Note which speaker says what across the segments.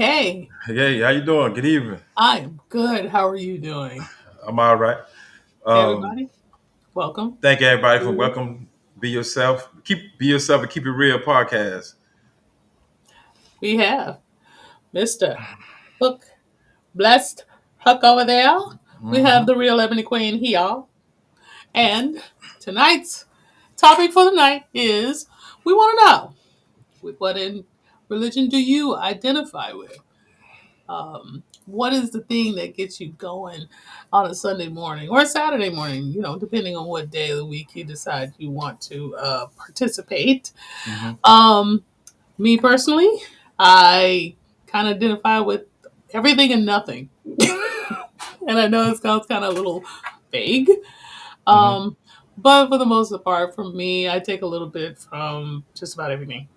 Speaker 1: hey.
Speaker 2: Hey, how you doing? Good evening.
Speaker 1: I am good. How are you doing?
Speaker 2: I'm all right.
Speaker 1: Hey,
Speaker 2: Um,
Speaker 1: everybody. Welcome.
Speaker 2: thank everybody for
Speaker 1: to-
Speaker 2: welcome. Be yourself. Be yourself and keep it real podcast.
Speaker 1: We have Mr. Hook, Blessed Huck over there. We have
Speaker 2: Hmm.
Speaker 1: the real Ebony Queen here. And tonight's topic for the night is we want to know with what in religion do you identify with? What is the thing that gets you going on a Sunday morning or a Saturday morning, depending on what day of the week you decide you want to participate?
Speaker 2: Hmm.
Speaker 1: Um, Me personally, I kind of identify with everything and nothing. And I know it sounds kind of a little vague.
Speaker 2: Hmm.
Speaker 1: Um, but for the most part, for me, I take a little bit from just about everything.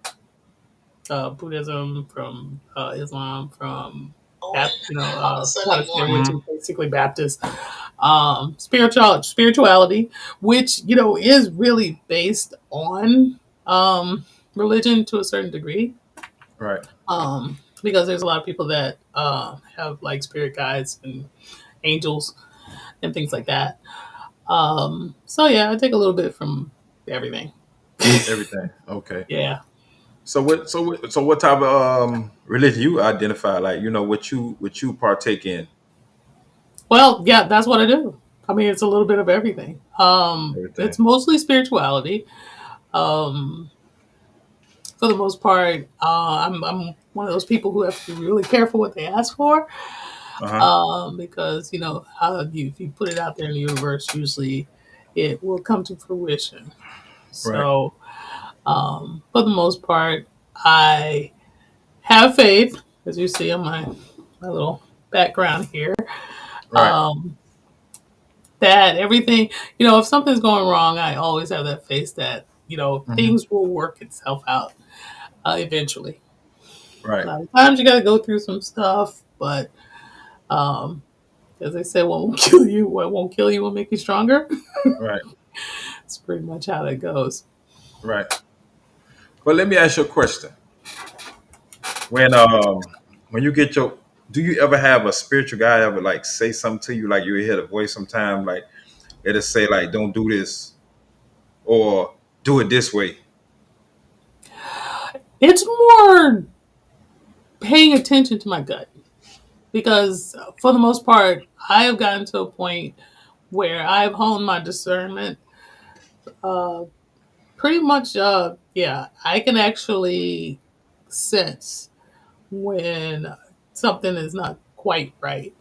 Speaker 1: Buddhism, from Islam, from
Speaker 2: On a Sunday
Speaker 1: Protestant,
Speaker 2: morning.
Speaker 1: which is basically Baptist. Spirituality, which is really based on religion to a certain degree.
Speaker 2: Right.
Speaker 1: Because there's a lot of people that have like spirit guides and angels and things like that. So yeah, I take a little bit from everything.
Speaker 2: Everything. Okay.
Speaker 1: Yeah.
Speaker 2: So what type of religion you identify? Like what you partake in?
Speaker 1: Well, yeah, that's what I do. I mean, it's a little bit of everything. It's
Speaker 2: Everything.
Speaker 1: mostly spirituality. Um, for the most part, I'm one of those people who have to be really careful what they ask for,
Speaker 2: Uh huh.
Speaker 1: because how if you put it out there in the universe, usually it will come to fruition.
Speaker 2: Right.
Speaker 1: So, for the most part, I have faith, as you see on my little background here.
Speaker 2: Right.
Speaker 1: Um, that everything, if something's going wrong, I always have that faith that
Speaker 2: Hmm.
Speaker 1: things will work itself out eventually. A
Speaker 2: Right.
Speaker 1: lot of times you got to go through some stuff, but um, as they say, what won't kill you, what won't kill you will make you stronger.
Speaker 2: Right.
Speaker 1: It's pretty much how that goes.
Speaker 2: Right. But let me ask you a question. When you get your do you ever have a spiritual guy ever like say something to you like you hear the voice sometime like it'll say like don't do this or do it this way.
Speaker 1: It's more paying attention to my gut because, for the most part, I have gotten to a point where I've honed my discernment. Uh, Pretty much, yeah, I can actually sense when something is not quite right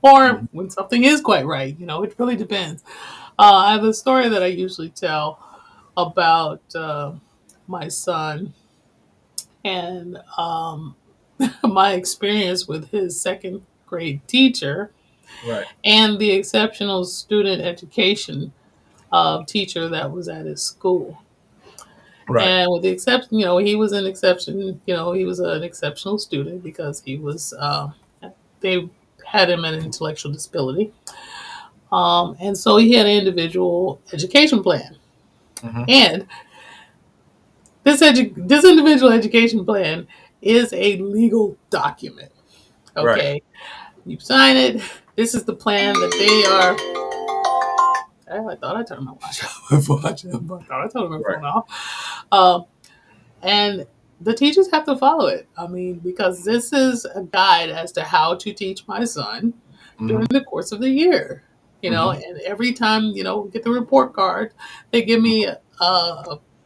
Speaker 1: or
Speaker 2: Mhm.
Speaker 1: when something is quite right. It really depends. I have a story that I usually tell about my son and my experience with his second grade teacher
Speaker 2: Right.
Speaker 1: and the exceptional student education teacher that was at his school.
Speaker 2: Right.
Speaker 1: And with the exception, he was an exception. He was an exceptional student because he was. They had him an intellectual disability, and so he had an individual education plan.
Speaker 2: Hmm.
Speaker 1: And this individual education plan is a legal document.
Speaker 2: Right.
Speaker 1: Okay, you sign it. This is the plan that they are. I thought I turned my watch off. I thought I turned my
Speaker 2: Right.
Speaker 1: phone off. And the teachers have to follow it. I mean, because this is a guide as to how to teach my son during
Speaker 2: Hmm.
Speaker 1: the course of the year.
Speaker 2: Hmm.
Speaker 1: And every time we get the report card, they give me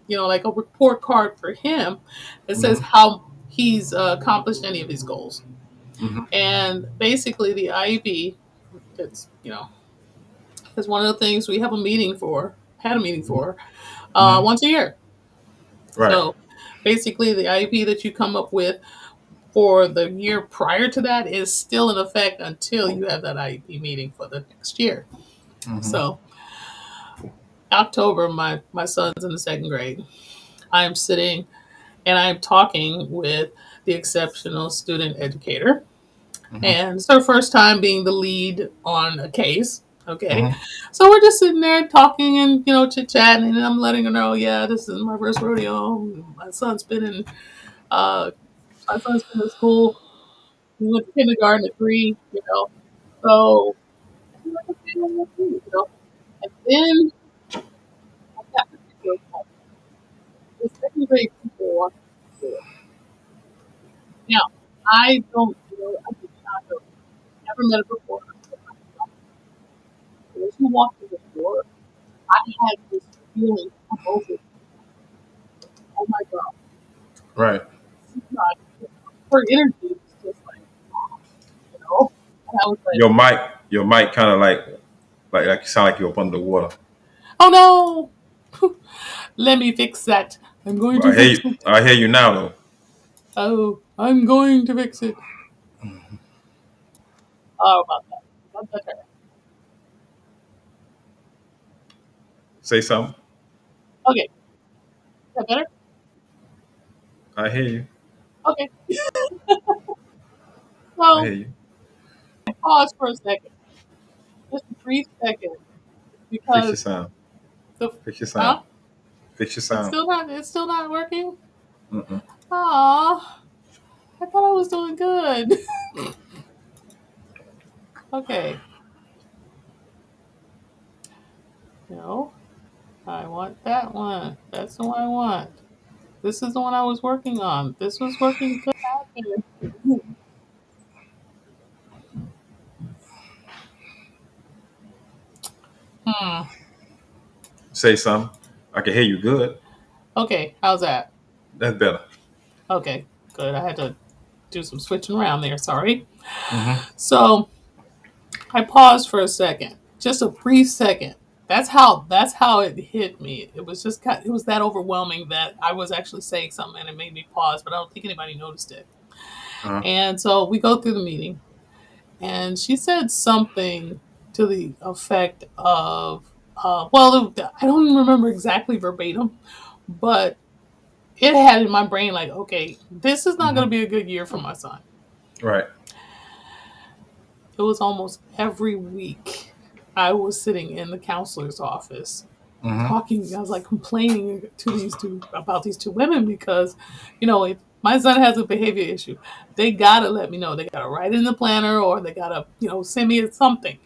Speaker 1: like a report card for him that says
Speaker 2: Hmm.
Speaker 1: how he's accomplished any of his goals.
Speaker 2: Hmm.
Speaker 1: And basically, the IEP, it's is one of the things we have a meeting for. Had a meeting for
Speaker 2: Hmm.
Speaker 1: once a year.
Speaker 2: Right.
Speaker 1: So basically, the IEP that you come up with for the year prior to that is still in effect until you have that IEP meeting for the next year.
Speaker 2: Hmm.
Speaker 1: So October, my son's in the second grade. I'm sitting and I'm talking with the exceptional student educator,
Speaker 2: Hmm.
Speaker 1: and it's her first time being the lead on a case. Okay,
Speaker 2: Hmm.
Speaker 1: so we're just sitting there talking and chit chatting, and I'm letting her know, yeah, this is my first rodeo. My son's been in school We went to kindergarten at 3, you know. So I'm like, okay, well, we'll see, you know. And then I got the video call. The second grade people walked through the door. Now, I don't know, I did not know, never met her before. When she walked through the door, I had this feeling come over me. Oh my God,
Speaker 2: Right.
Speaker 1: she's not, her energy was just like, you know. And I was like,
Speaker 2: Your mic kind of like you sound like you're up under the water.
Speaker 1: oh no, let me fix that. I'm going
Speaker 2: But
Speaker 1: to fix it.
Speaker 2: I hear you now though.
Speaker 1: Oh, I'm going to fix it. How about that? Is that better?
Speaker 2: Say something.
Speaker 1: Okay, is that better?
Speaker 2: I hear you.
Speaker 1: Okay,
Speaker 2: I
Speaker 1: so
Speaker 2: hear you.
Speaker 1: pause for a second, just a brief second,
Speaker 2: Fix your
Speaker 1: because
Speaker 2: sound.
Speaker 1: the
Speaker 2: Fix your
Speaker 1: huh?
Speaker 2: sound. Fix your
Speaker 1: It's
Speaker 2: sound.
Speaker 1: still not. It's still not working.
Speaker 2: Mm-mm.
Speaker 1: Ah, I thought I was doing good. Okay, no, I want that one. That's the one I want. This is the one I was working on. This was working good. Hmm.
Speaker 2: Say something. I can hear you good.
Speaker 1: Okay, how's that?
Speaker 2: That's better.
Speaker 1: Okay, good. I had to do some switching around there. Sorry.
Speaker 2: Mm-hmm.
Speaker 1: So I paused for a second, just a brief second. That's how it hit me. It was just it was that overwhelming that I was actually saying something and it made me pause, but I don't think anybody noticed it.
Speaker 2: Uh-huh.
Speaker 1: And so we go through the meeting, and she said something to the effect of, well, I don't remember exactly verbatim, but it had in my brain like, okay, this is not going to
Speaker 2: Mm-hmm.
Speaker 1: be a good year for my son.
Speaker 2: Right.
Speaker 1: It was almost every week I was sitting in the counselor's office
Speaker 2: Mm-hmm.
Speaker 1: talking. I was like complaining to these two about these two women because, if my son has a behavior issue, they gotta let me know. They gotta write in the planner or they gotta, send me something.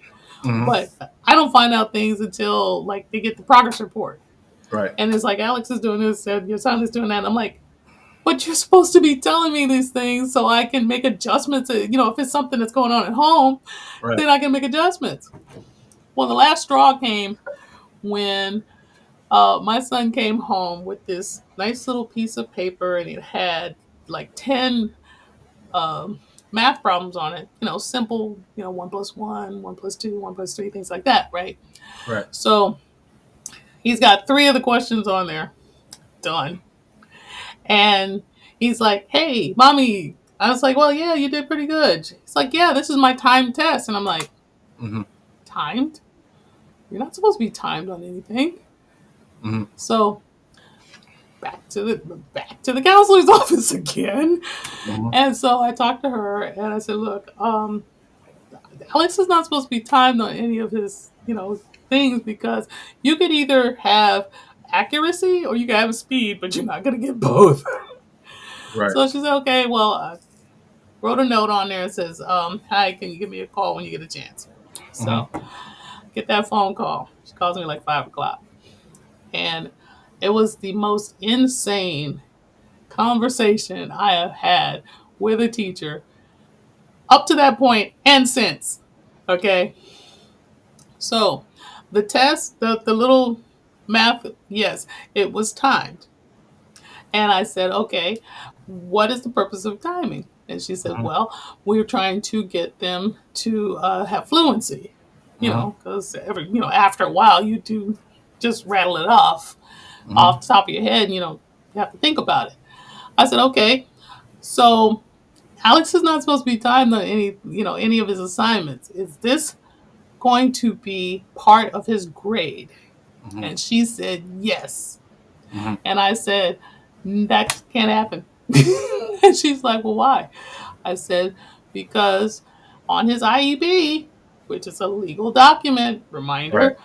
Speaker 2: Mm-hmm.
Speaker 1: But I don't find out things until like they get the progress report.
Speaker 2: Right.
Speaker 1: And it's like Alex is doing this and your son is doing that. And I'm like, but you're supposed to be telling me these things so I can make adjustments. If it's something that's going on at home,
Speaker 2: Right.
Speaker 1: then I can make adjustments. Well, the last straw came when my son came home with this nice little piece of paper and it had like 10 um, math problems on it, simple, 1 plus 1, 1 plus 2, 1 plus 3, things like that, right?
Speaker 2: Right.
Speaker 1: So he's got 3 of the questions on there done. And he's like, hey, mommy. I was like, well, yeah, you did pretty good. He's like, yeah, this is my timed test. And I'm like,
Speaker 2: Mm-hmm.
Speaker 1: timed? You're not supposed to be timed on anything.
Speaker 2: Mm-hmm.
Speaker 1: So back to the counselor's office again.
Speaker 2: Mm-hmm.
Speaker 1: And so I talked to her and I said, look, Alex is not supposed to be timed on any of his, things because you could either have accuracy or you can have speed, but you're not going to get both.
Speaker 2: Right.
Speaker 1: So she said, okay, well, wrote a note on there and says, hi, can you give me a call when you get a chance? So
Speaker 2: Mm-hmm.
Speaker 1: get that phone call. She calls me like 5 o'clock. And it was the most insane conversation I have had with a teacher up to that point and since. Okay. So the test, the little math, yes, it was timed. And I said, okay, what is the purpose of timing? And she said,
Speaker 2: Mm-hmm.
Speaker 1: well, we're trying to get them to have fluency,
Speaker 2: Mm-hmm.
Speaker 1: because after a while you do just rattle it off
Speaker 2: Mm-hmm.
Speaker 1: the top of your head, and you have to think about it. I said, okay, so Alex is not supposed to be timed on any of his assignments. Is this going to be part of his grade?
Speaker 2: Mm-hmm.
Speaker 1: And she said, yes.
Speaker 2: Mm-hmm.
Speaker 1: And I said, that can't happen. And she's like, well, why? I said, because on his IEP, which is a legal document,
Speaker 2: Right.
Speaker 1: reminder,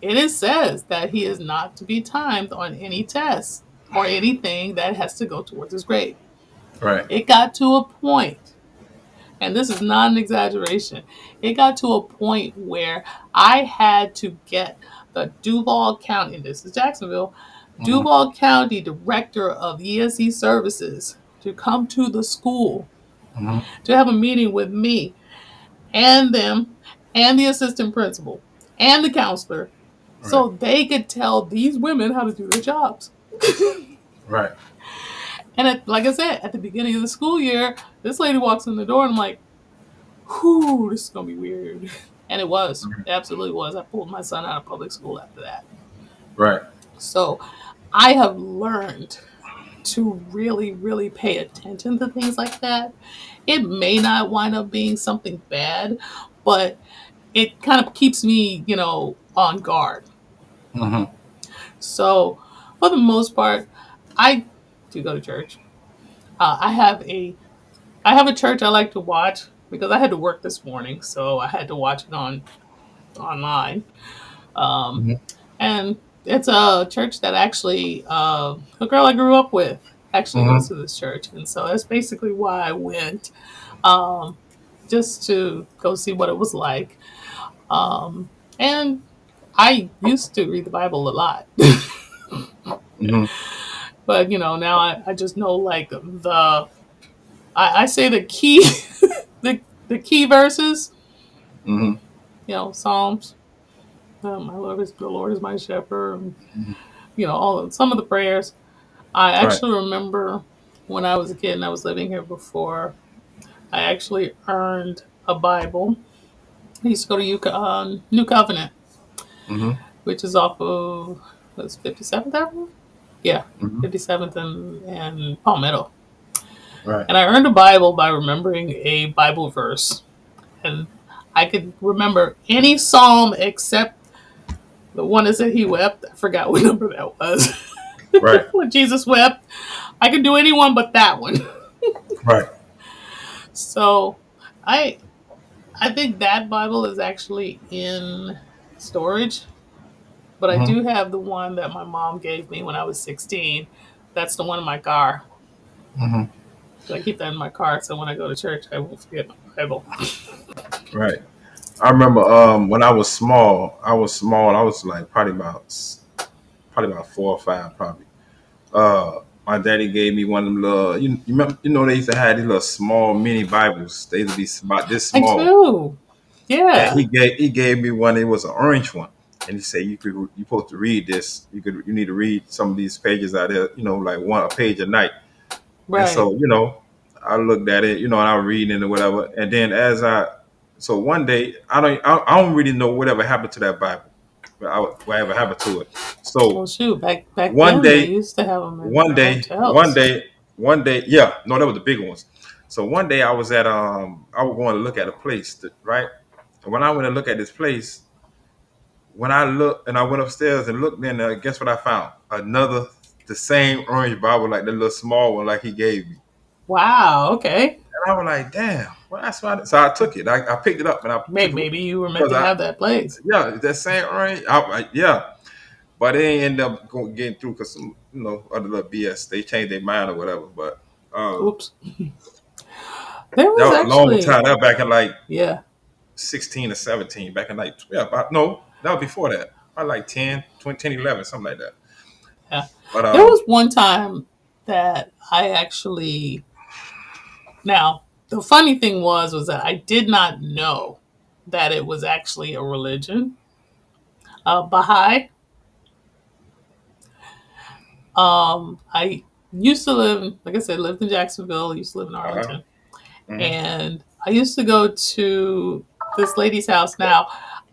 Speaker 1: it says that he is not to be timed on any tests or anything that has to go towards his grade.
Speaker 2: Right.
Speaker 1: It got to a point And this is not an exaggeration. It got to a point where I had to get the Duval County, and this is Jacksonville,
Speaker 2: Mhm.
Speaker 1: Duval County Director of ESE Services to come to the school
Speaker 2: Mhm.
Speaker 1: to have a meeting with me and them and the assistant principal and the counselor
Speaker 2: Right.
Speaker 1: so they could tell these women how to do their jobs.
Speaker 2: Right.
Speaker 1: And like I said, at the beginning of the school year, this lady walks in the door and I'm like, whew, this is going to be weird. And it was. It absolutely was. I pulled my son out of public school after that.
Speaker 2: Right.
Speaker 1: So I have learned to really, really pay attention to things like that. It may not wind up being something bad, but it kind of keeps me, on guard.
Speaker 2: Mhm.
Speaker 1: So for the most part, I do go to church. I have a church I like to watch because I had to work this morning, so I had to watch it online. Um,
Speaker 2: Mhm.
Speaker 1: and it's a church that actually a girl I grew up with actually goes
Speaker 2: Mhm.
Speaker 1: to this church, and so that's basically why I went, um, just to go see what it was like. And I used to read the Bible a lot.
Speaker 2: Mhm.
Speaker 1: But now I just know like I say the key the key verses,
Speaker 2: Mhm.
Speaker 1: Psalms. My Lord is the Lord is my shepherd. And,
Speaker 2: Mhm.
Speaker 1: some of the prayers. I
Speaker 2: Right.
Speaker 1: actually remember when I was a kid and I was living here before. I actually earned a Bible. I used to go to New Covenant,
Speaker 2: Mhm.
Speaker 1: which is off of what's 57th Avenue. Yeah,
Speaker 2: Mhm.
Speaker 1: 57th and Palmetto.
Speaker 2: Right.
Speaker 1: And I earned a Bible by remembering a Bible verse. And I could remember any psalm except the one that said he wept. I forgot what number that was.
Speaker 2: Right.
Speaker 1: When Jesus wept. I could do any one but that one.
Speaker 2: Right.
Speaker 1: So I I think that Bible is actually in storage, but I
Speaker 2: Mhm.
Speaker 1: do have the one that my mom gave me when I was 16. That's the one in my car.
Speaker 2: Mhm.
Speaker 1: So I keep that in my car so when I go to church I won't forget my Bible.
Speaker 2: Right. I remember when I was small. I was small. I was like probably about 4 or 5 probably. My daddy gave me one of them little. You remember? They used to have these little small mini Bibles. They used to be about this
Speaker 1: I
Speaker 2: small.
Speaker 1: do.
Speaker 2: And
Speaker 1: Yeah.
Speaker 2: he gave me one. It was an orange one, and he said you supposed to read this. You need to read some of these pages out there. Like one a page a night. And
Speaker 1: Right.
Speaker 2: so I looked at it. And I was reading it or whatever. And then so one day I don't really know whatever happened to that Bible, whatever happened to it.
Speaker 1: Well,
Speaker 2: So
Speaker 1: shoot, back
Speaker 2: one
Speaker 1: then they
Speaker 2: day,
Speaker 1: used to have them in
Speaker 2: one day, one
Speaker 1: hotels.
Speaker 2: day, one day, yeah, no, that was the big ones. So one day I was going to look at a place, right? And when I went to look at this place, when I looked and I went upstairs and looked in there, guess what I found? The same orange Bible, like the little small one, like he gave me.
Speaker 1: Wow. Okay.
Speaker 2: And I was like, damn, well, that's why. So I took it. I picked it up and I took it
Speaker 1: Maybe you were meant
Speaker 2: because
Speaker 1: to have that place.
Speaker 2: yeah, that same orange. Yeah, but they ain't end up getting through because some, other little BS. They changed their mind or whatever. But
Speaker 1: Oops. There
Speaker 2: that
Speaker 1: was
Speaker 2: was a long
Speaker 1: actually,
Speaker 2: time. That was back in like
Speaker 1: yeah,
Speaker 2: 16 or 17. Back in like, yeah, no, that was before that. Probably like 10, 20, 10, 11, something like that.
Speaker 1: yeah.
Speaker 2: But
Speaker 1: There was one time that I actually. Now, the funny thing was that I did not know that it was actually a religion, Baha'i. I used to live, like I said, lived in Jacksonville. Used to live in
Speaker 2: uh-huh.
Speaker 1: Arlington,
Speaker 2: Hmm.
Speaker 1: and I used to go to this lady's house. Now,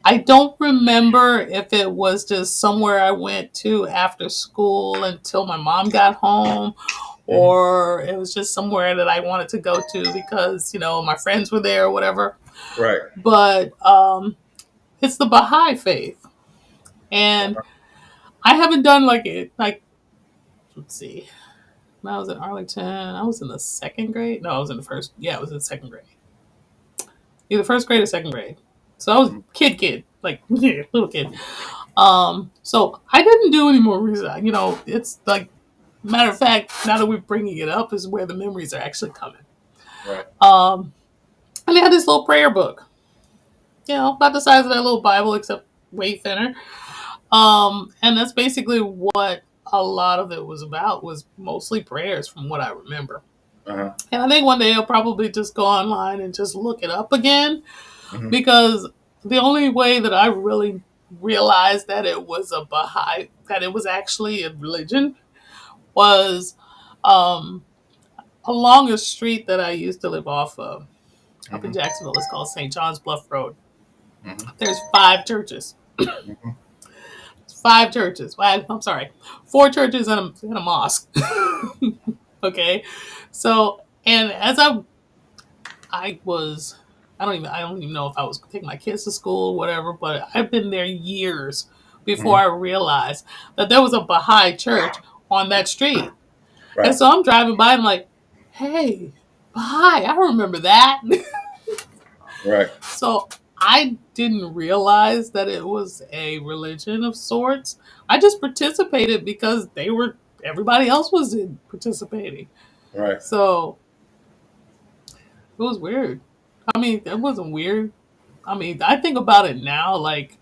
Speaker 1: I don't remember if it was just somewhere I went to after school until my mom got home,
Speaker 2: Hmm.
Speaker 1: or it was just somewhere that I wanted to go to because my friends were there or whatever.
Speaker 2: Right.
Speaker 1: But it's the Baha'i faith, and I haven't done like let's see. When I was in Arlington, I was in the second grade. No, I was in the first. Yeah, I was in the second grade. Either first grade or second grade. So I was
Speaker 2: Mhm.
Speaker 1: kid, like yeah, little kid. So I didn't do any more research. It's like matter of fact, now that we're bringing it up, is where the memories are actually coming.
Speaker 2: Right.
Speaker 1: Um, And they had this little prayer book, about the size of that little Bible, except way thinner. And that's basically what a lot of it was about, was mostly prayers from what I remember.
Speaker 2: Uh-huh.
Speaker 1: And I think one day I'll probably just go online and just look it up again,
Speaker 2: Hmm.
Speaker 1: because the only way that I really realized that it was a Baha'i, that it was actually a religion, was um, along a street that I used to live off of up in
Speaker 2: Hmm.
Speaker 1: Jacksonville. It's called St. John's Bluff Road.
Speaker 2: Hmm.
Speaker 1: There's 5 churches.
Speaker 2: Hmm.
Speaker 1: 5 churches. Well, I'm sorry, 4 churches and a mosque. Okay, so and as I was, I don't even know if I was taking my kids to school or whatever, but I've been there years before
Speaker 2: Hmm.
Speaker 1: I realized that there was a Baha'i church on that street. And
Speaker 2: Right.
Speaker 1: so I'm driving by and I'm like, hey, Baha'i, I remember that.
Speaker 2: Right.
Speaker 1: So I didn't realize that it was a religion of sorts. I just participated because everybody else was participating.
Speaker 2: Right.
Speaker 1: So it was weird. I mean, it wasn't weird. I mean, I think about it now, like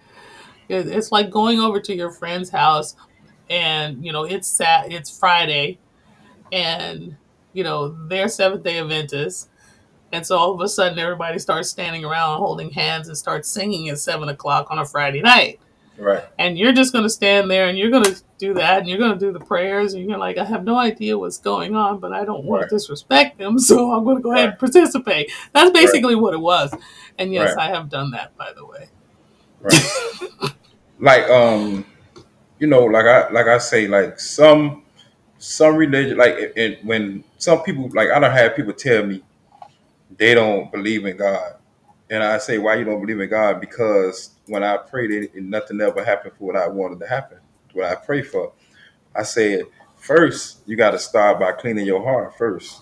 Speaker 1: it's like going over to your friend's house, and it's Friday, and they're Seventh Day Adventists, and so all of a sudden everybody starts standing around holding hands and starts singing at 7 o'clock on a Friday night.
Speaker 2: Right.
Speaker 1: And you're just going to stand there and you're going to do that and you're going to do the prayers and you're like, I have no idea what's going on, but I don't want to
Speaker 2: Right.
Speaker 1: disrespect them, so I'm going to go ahead
Speaker 2: Right.
Speaker 1: and participate. That's
Speaker 2: Right.
Speaker 1: basically what it was. And yes,
Speaker 2: Right.
Speaker 1: I have done that, by the way.
Speaker 2: Right. Like like I say, like some religion, like and when some people, like I don't have people tell me they don't believe in God, and I say, why you don't believe in God? Because when I prayed, nothing ever happened for what I wanted to happen, what I prayed for. I said, first you got to start by cleaning your heart first.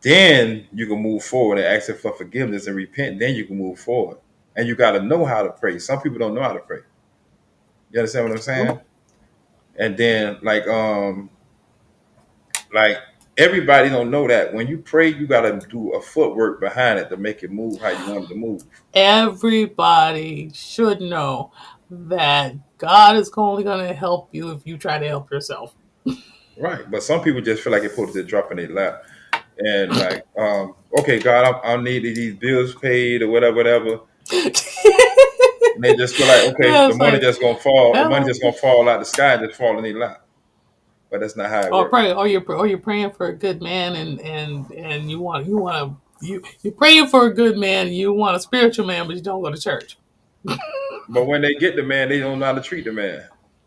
Speaker 2: Then you can move forward and ask for forgiveness and repent. Then you can move forward, and you got to know how to pray. Some people don't know how to pray. You understand what I'm saying?
Speaker 1: True.
Speaker 2: And then like everybody don't know that when you pray, you gotta do a footwork behind it to make it move how you want it to move.
Speaker 1: Everybody should know that God is only going to help you if you try to help yourself.
Speaker 2: Right. But some people just feel like it put it drop in their lap. And like, okay, God, I need these bills paid or whatever, whatever. And they just feel like, okay,
Speaker 1: Yeah,
Speaker 2: the
Speaker 1: it's
Speaker 2: money
Speaker 1: like,
Speaker 2: just gonna fall, the money
Speaker 1: well,
Speaker 2: just gonna fall out the sky and just fall in their lap. But that's not how it
Speaker 1: or
Speaker 2: works.
Speaker 1: pray, or you're praying for a good man, and you're praying for a good man. You want a spiritual man, but you don't go to church.
Speaker 2: But when they get the man, they don't know how to treat the man.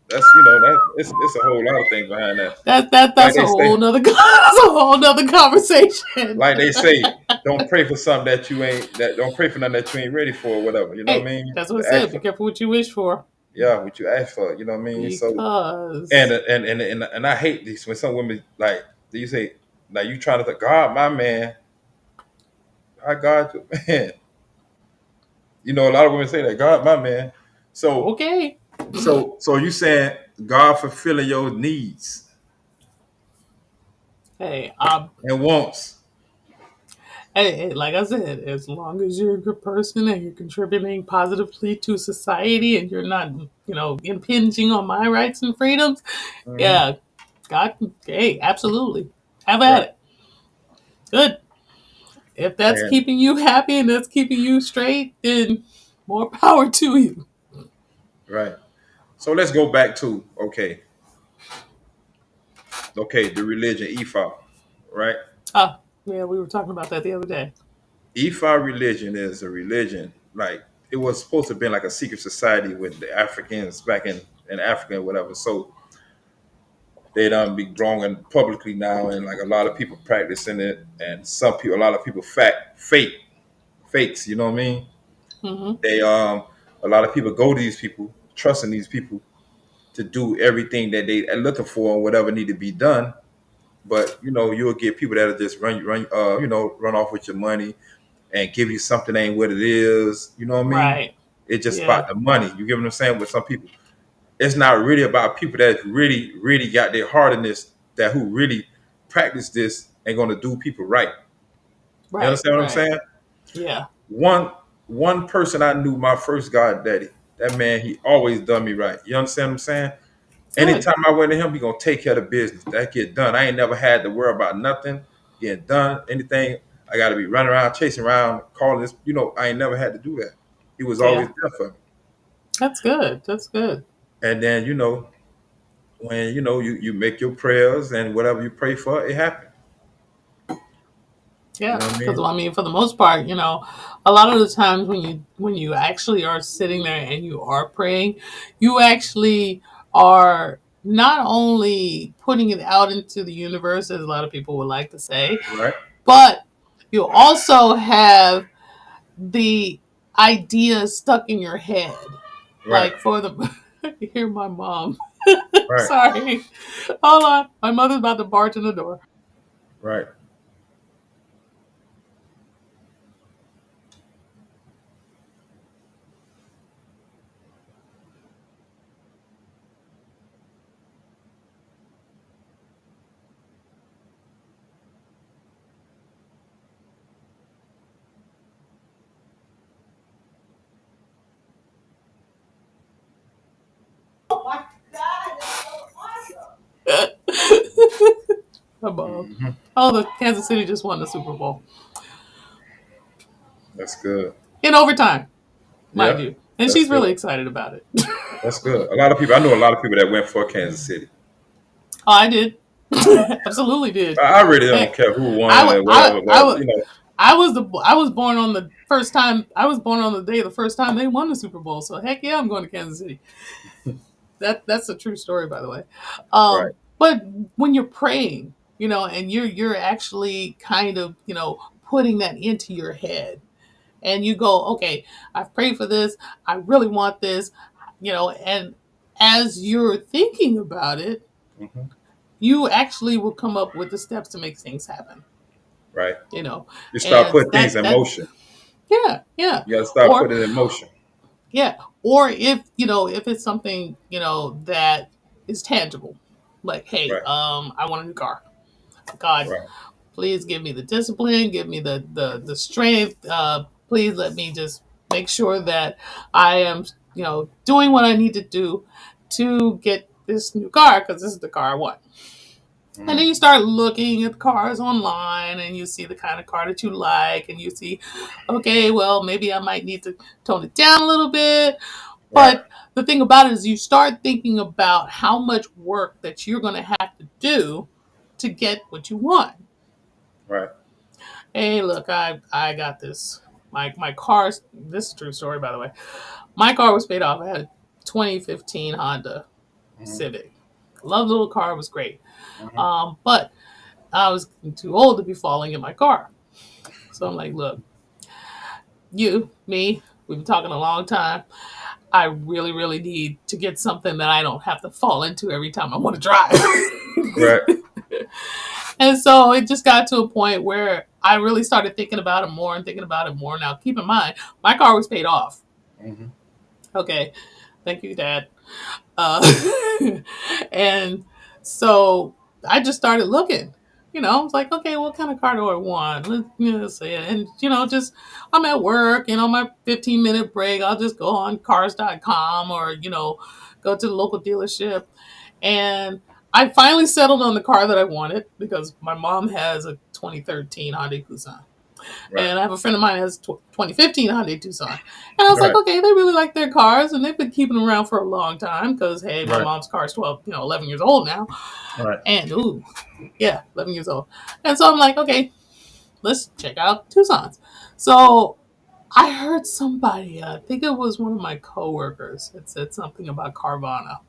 Speaker 2: That's that it's a whole lot of things behind that. Like
Speaker 1: That's a
Speaker 2: they
Speaker 1: whole
Speaker 2: say,
Speaker 1: nother that's a whole nother conversation.
Speaker 2: like they say, don't pray for something that you ain't that don't pray for nothing that you ain't ready for or whatever. You know what I
Speaker 1: Hey,
Speaker 2: mean?
Speaker 1: that's what I
Speaker 2: Ask
Speaker 1: said. Be
Speaker 2: for,
Speaker 1: careful what you wish for,
Speaker 2: yeah, what you ask for. You know what I mean? So
Speaker 1: because
Speaker 2: and I hate this when some women like you say like you trying to say, God my man, I God your man. A lot of women say that, God my man. So
Speaker 1: okay.
Speaker 2: so you saying God fulfilling your needs
Speaker 1: Hey,
Speaker 2: and wants.
Speaker 1: hey, like I said, as long as you're a good person and you're contributing positively to society and you're not, impinging on my rights and freedoms,
Speaker 2: Hmm.
Speaker 1: yeah, God, hey, absolutely, have at
Speaker 2: Right.
Speaker 1: it. Good. If that's
Speaker 2: And
Speaker 1: keeping you happy and that's keeping you straight, then more power to you.
Speaker 2: right. So let's go back to the religion Ifa, right?
Speaker 1: Ah, yeah, we were talking about that the other day.
Speaker 2: Ifa religion is a religion like it was supposed to be like a secret society with the Africans back in Africa and whatever. So they done be growing publicly now, and like a lot of people practicing it, and a lot of people fakes. You know what I mean?
Speaker 1: Hmm.
Speaker 2: They a lot of people go to these people, trusting these people to do everything that they are looking for and whatever need to be done. But you'll get people that'll just run off with your money and give you something that ain't what it is. You know what I mean?
Speaker 1: Right.
Speaker 2: It's just
Speaker 1: Yeah.
Speaker 2: about the money. You get what I'm saying? With some people, it's not really about people that really, really got their heart in this, that who really practice this and gonna do people right. You
Speaker 1: Right.
Speaker 2: understand what I'm
Speaker 1: Right.
Speaker 2: saying?
Speaker 1: Yeah.
Speaker 2: One person I knew, my first God daddy. That man, he always done me right. You understand what I'm saying?
Speaker 1: Good.
Speaker 2: Anytime I went to him, he gonna take care of the business. That get done. I ain't never had to worry about nothing getting done. Anything I gotta be running around, chasing around, calling this. I ain't never had to do that. He was always
Speaker 1: Yeah.
Speaker 2: there for me.
Speaker 1: That's good. That's good.
Speaker 2: And then when you make your prayers and whatever you pray for, it happens. You
Speaker 1: Yeah,
Speaker 2: know what I
Speaker 1: because
Speaker 2: mean?
Speaker 1: I mean, for the most part, a lot of the times when you actually are sitting there and you are praying, you actually are not only putting it out into the universe, as a lot of people would like to say,
Speaker 2: Right,
Speaker 1: but you also have the idea stuck in your head.
Speaker 2: right,
Speaker 1: Like for the, you hear my mom.
Speaker 2: right,
Speaker 1: Sorry, hold on, my mother's about to barge in the door.
Speaker 2: right.
Speaker 1: My mom.
Speaker 2: Hmm.
Speaker 1: Oh, the Kansas City just won the Super Bowl
Speaker 2: That's good.
Speaker 1: in overtime, mind
Speaker 2: Yeah,
Speaker 1: you, and
Speaker 2: that's
Speaker 1: she's
Speaker 2: good.
Speaker 1: really excited about it. Oh,
Speaker 2: That's good. A lot of people. I know a lot of people that went for Kansas City.
Speaker 1: I did, absolutely did.
Speaker 2: I really don't
Speaker 1: Hey,
Speaker 2: care who
Speaker 1: I,
Speaker 2: won
Speaker 1: wa-
Speaker 2: and whatever,
Speaker 1: I,
Speaker 2: but
Speaker 1: wa- I was born on the first time. I was born on the day the first time they won the Super Bowl. So heck yeah, I'm going to Kansas City. That's a true story, by the way.
Speaker 2: right,
Speaker 1: But when you're praying, and you're actually kind of putting that into your head, and you go, okay, I've prayed for this. I really want this, and as you're thinking about it,
Speaker 2: hmm,
Speaker 1: you actually will come up with the steps to make things happen.
Speaker 2: right.
Speaker 1: You know,
Speaker 2: You start
Speaker 1: and
Speaker 2: putting things in
Speaker 1: that
Speaker 2: motion.
Speaker 1: yeah, yeah,
Speaker 2: You got to start
Speaker 1: or
Speaker 2: putting it in motion.
Speaker 1: yeah, or if it's something that is tangible, like hey,
Speaker 2: Right,
Speaker 1: I want a new car. God,
Speaker 2: right,
Speaker 1: please give me the discipline, give me the strength. Please let me just make sure that I am doing what I need to do to get this new car because this is the car I want. And then
Speaker 2: hmm,
Speaker 1: you start looking at cars online and you see the kind of car that you like and you see, okay, well, maybe I might need to tone it down a little bit.
Speaker 2: right,
Speaker 1: But the thing about it is you start thinking about how much work that you're going to have to do to get what you want.
Speaker 2: right.
Speaker 1: Hey, look, I got this. My car's this is a true story, by the way. My car was paid off. I had a 2015 Honda
Speaker 2: Hmm,
Speaker 1: Civic. Love the little car, it was great.
Speaker 2: hmm,
Speaker 1: But I was too old to be falling in my car. So I'm like, look, me, we've been talking a long time. I really, really need to get something that I don't have to fall into every time I want to drive.
Speaker 2: right.
Speaker 1: And so it just got to a point where I really started thinking about it more and thinking about it more. Now, keep in mind, my car was paid off.
Speaker 2: Hmm,
Speaker 1: Okay. Thank you, Dad. Uh, and so I just started looking. I was like, okay, what kind of car do I want? Let's see. And, just I'm at work and on my 15-minute break, I'll just go on cars.com or, go to the local dealership. And I finally settled on the car that I wanted because my mom has a 2013 Hyundai Tucson.
Speaker 2: right,
Speaker 1: And I have a friend of mine that has 2015 Hyundai Tucson. And I was like,
Speaker 2: right,
Speaker 1: okay, they really like their cars and they've been keeping them around for a long time because, hey, my
Speaker 2: right,
Speaker 1: mom's car is 12, 11 years old now.
Speaker 2: right.
Speaker 1: And, ooh, yeah, 11 years old. And so I'm like, okay, let's check out Tucson's. So I heard somebody, I think it was one of my coworkers, that said something about Carvana.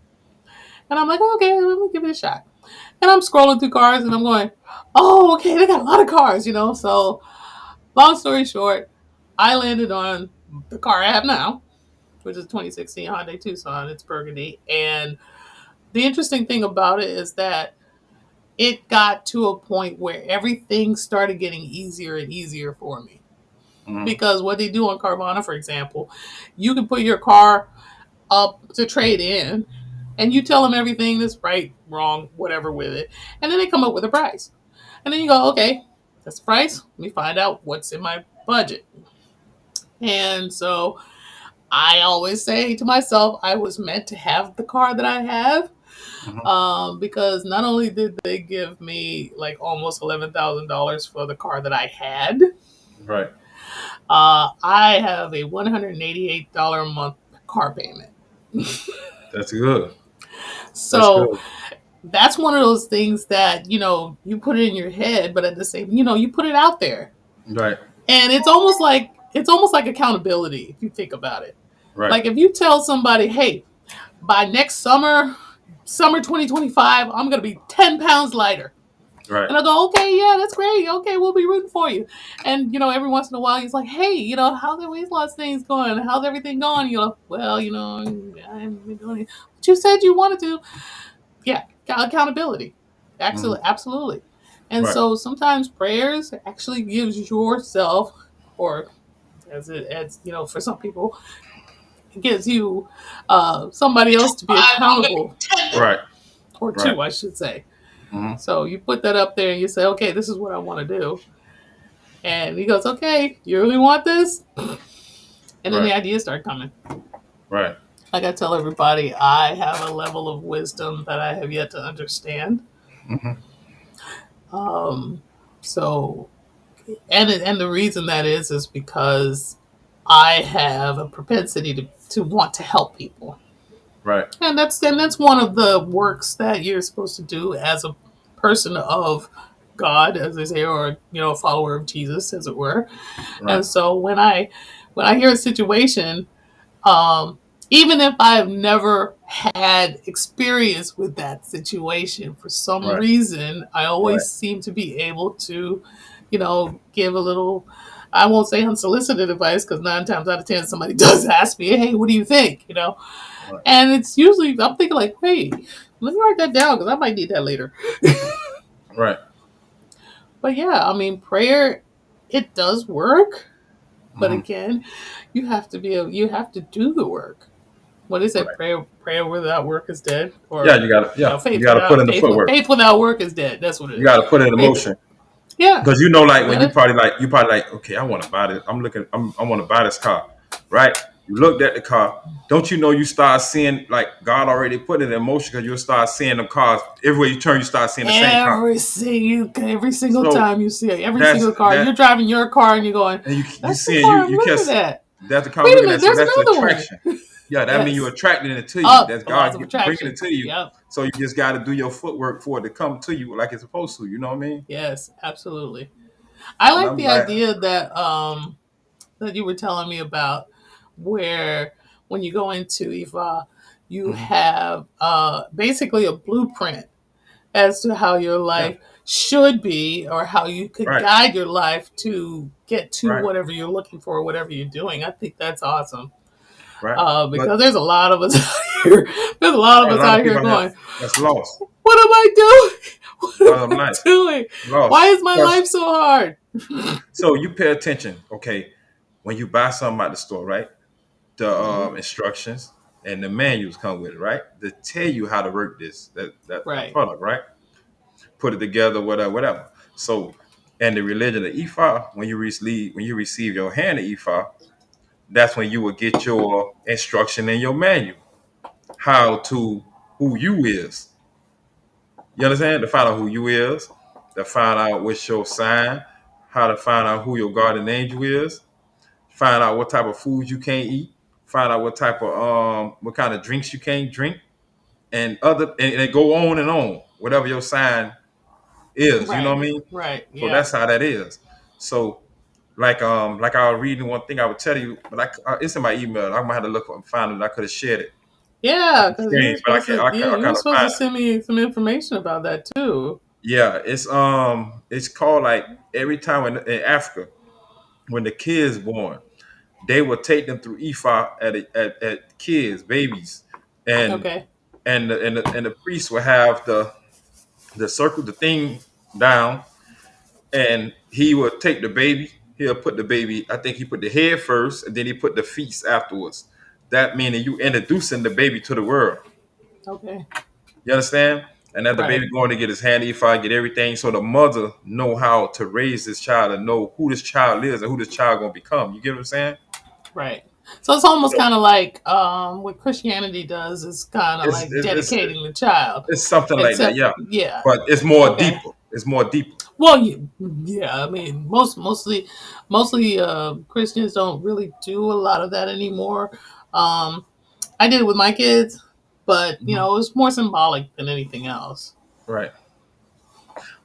Speaker 1: And I'm like, okay, let me give it a shot. And I'm scrolling through cars and I'm going, oh, okay, they got a lot of cars. So long story short, I landed on the car I have now, which is 2016 Hyundai Tucson. It's burgundy. And the interesting thing about it is that it got to a point where everything started getting easier and easier for me.
Speaker 2: Hmm,
Speaker 1: Because what they do on Carvana, for example, you can put your car up to trade in and you tell them everything that's right, wrong, whatever with it. And then they come up with a price. And then you go, okay. That's the price. Let me find out what's in my budget. And so I always say to myself, I was meant to have the car that I have,
Speaker 2: Hmm.
Speaker 1: because not only did they give me like almost $11,000 for the car that I had,
Speaker 2: Right.
Speaker 1: I have a $188 a month car payment.
Speaker 2: That's good. That's
Speaker 1: So
Speaker 2: good.
Speaker 1: that's one of those things that, you put it in your head, but at the same, you put it out there.
Speaker 2: Right.
Speaker 1: And it's almost like accountability if you think about it.
Speaker 2: Right.
Speaker 1: Like if you tell somebody, hey, by next summer 2025, I'm going to be 10 pounds lighter.
Speaker 2: Right.
Speaker 1: And I go, okay, yeah, that's great. Okay, we'll be rooting for you. And, every once in a while, he's like, hey, how's the weight loss things going? How's everything going? Well, I'm doing it. But you said you wanted to. Yeah, accountability.
Speaker 2: Hmm.
Speaker 1: Absolutely. Absolutely. And
Speaker 2: Right.
Speaker 1: so sometimes prayers actually gives yourself, or for some people, it gives you somebody else to be accountable,
Speaker 2: Right.
Speaker 1: or
Speaker 2: Right.
Speaker 1: two, I should say.
Speaker 2: Hmm.
Speaker 1: So you put that up there and you say, okay, this is what I want to do. And he goes, okay, you really want this? And then the
Speaker 2: Right.
Speaker 1: ideas start coming.
Speaker 2: Right.
Speaker 1: Like I tell everybody, I have a level of wisdom that I have yet to understand.
Speaker 2: Hmm.
Speaker 1: Um, so, and the reason that is because I have a propensity to want to help people.
Speaker 2: Right.
Speaker 1: And that's one of the works that you're supposed to do as a person of God, as they say, or a follower of Jesus, as it were.
Speaker 2: Right.
Speaker 1: And so when I hear a situation, um, even if I've never had experience with that situation, for some
Speaker 2: Right.
Speaker 1: reason, I
Speaker 2: Right.
Speaker 1: always seem to be able to, give a little. I won't say unsolicited advice, because 9 times out of 10 somebody does ask me, "Hey, what do you think?"
Speaker 2: Right.
Speaker 1: And it's usually I'm thinking like, "Hey, let me write that down because I might need that later."
Speaker 2: Right.
Speaker 1: But yeah, I mean, prayer, it does work, but
Speaker 2: Hmm.
Speaker 1: again, you have to do the work. What is it?
Speaker 2: Right.
Speaker 1: Prayer without work is dead,
Speaker 2: Yeah,
Speaker 1: or
Speaker 2: you gotta, yeah, you
Speaker 1: faith
Speaker 2: gotta put
Speaker 1: without
Speaker 2: in the footwork.
Speaker 1: faith without work is dead. That's what it
Speaker 2: You
Speaker 1: is.
Speaker 2: gotta put it in
Speaker 1: Faith,
Speaker 2: motion.
Speaker 1: yeah,
Speaker 2: Because like
Speaker 1: you
Speaker 2: when
Speaker 1: gotta.
Speaker 2: you probably like, okay, I want to buy this. I want to buy this car, right? You looked at the car. Don't you know you start seeing like God already put it in motion because you'll start seeing the cars everywhere you turn. You start seeing the same car.
Speaker 1: Every single
Speaker 2: So
Speaker 1: time you see it, every
Speaker 2: that's
Speaker 1: single car,
Speaker 2: that,
Speaker 1: you're driving your car and you're going,
Speaker 2: and you
Speaker 1: "That's the
Speaker 2: seeing
Speaker 1: car I'm
Speaker 2: you catch
Speaker 1: looking at."
Speaker 2: that's the car I'm
Speaker 1: Wait a
Speaker 2: looking
Speaker 1: minute,
Speaker 2: at. So
Speaker 1: there's
Speaker 2: that's the
Speaker 1: another one.
Speaker 2: attraction. Yeah, that means you're
Speaker 1: Yes.
Speaker 2: attracting it to you.
Speaker 1: Up
Speaker 2: That's
Speaker 1: the laws
Speaker 2: God
Speaker 1: of
Speaker 2: bringing it
Speaker 1: attraction.
Speaker 2: to you.
Speaker 1: Yep.
Speaker 2: So you just got to do your footwork for it to come to you like it's supposed to. You know what I mean?
Speaker 1: Yes, absolutely. I
Speaker 2: And
Speaker 1: like
Speaker 2: I'm
Speaker 1: the
Speaker 2: like,
Speaker 1: idea that you were telling me about, where when you go into IFA, you
Speaker 2: mhm,
Speaker 1: have basically a blueprint as to how your
Speaker 2: yeah,
Speaker 1: life should be, or how you could
Speaker 2: right,
Speaker 1: guide your life to get to
Speaker 2: right,
Speaker 1: whatever you're looking for, whatever you're doing. I think that's awesome.
Speaker 2: right. But
Speaker 1: Because there's a lot of us out here. There's a lot of
Speaker 2: a
Speaker 1: us
Speaker 2: lot of
Speaker 1: out here
Speaker 2: people have
Speaker 1: going,
Speaker 2: that's lost.
Speaker 1: what am I doing? What
Speaker 2: A
Speaker 1: am
Speaker 2: lot of them
Speaker 1: I
Speaker 2: life
Speaker 1: doing? Why
Speaker 2: lost.
Speaker 1: is my life so hard?
Speaker 2: So you pay attention, okay, when you buy something at the store, right? The
Speaker 1: Mhm.
Speaker 2: instructions and the manuals come with it, right? To tell you how to work that
Speaker 1: Right.
Speaker 2: product, right? Put it together, whatever, whatever. So, and the religion of Ifa, when you receive your hand of Ifa, that's when you will get your instruction in your manual, how to who you is. You understand? To find out who you is, to find out what's your sign, how to find out who your guardian angel is, find out what type of foods you can't eat, find out what type of what kind of drinks you can't drink, and it go on, whatever your sign is, you know
Speaker 1: Right.
Speaker 2: what I mean?
Speaker 1: Right.
Speaker 2: So
Speaker 1: Yeah.
Speaker 2: that's how that is. So like I was reading one thing I would tell you, but it's in my email. I might have to look and find it. I could have shared it on
Speaker 1: Yeah,
Speaker 2: the
Speaker 1: because you were
Speaker 2: screen, but
Speaker 1: supposed to.
Speaker 2: I
Speaker 1: You were
Speaker 2: kind of
Speaker 1: supposed to
Speaker 2: find it.
Speaker 1: send me some information about that too.
Speaker 2: Yeah, it's called like every time in Africa when the kids born, they will take them through Ifa at kids, babies, and
Speaker 1: Okay.
Speaker 2: and the priest will have the circle the thing down, and he will take the baby. He'll put the baby. I think he put the head first, and then he put the feet afterwards. That meaning you introducing the baby to the world.
Speaker 1: Okay.
Speaker 2: You understand? And as the
Speaker 1: Right.
Speaker 2: baby going to get his hand ephod, get everything, so the mother know how to raise this child and know who this child is and who this child gonna become. You get what I'm saying?
Speaker 1: Right. So it's almost
Speaker 2: So
Speaker 1: kind of like what Christianity does is kind of
Speaker 2: it's
Speaker 1: like
Speaker 2: it's, it's
Speaker 1: dedicating the child,
Speaker 2: it's something like that,
Speaker 1: except
Speaker 2: yeah.
Speaker 1: yeah.
Speaker 2: But it's more
Speaker 1: Okay.
Speaker 2: deeper. It's more deeper.
Speaker 1: Well, yeah. I mean, mostly Christians don't really do a lot of that anymore. Um, I did it with my kids, but
Speaker 2: Mhm.
Speaker 1: it was more symbolic than anything else.
Speaker 2: Right.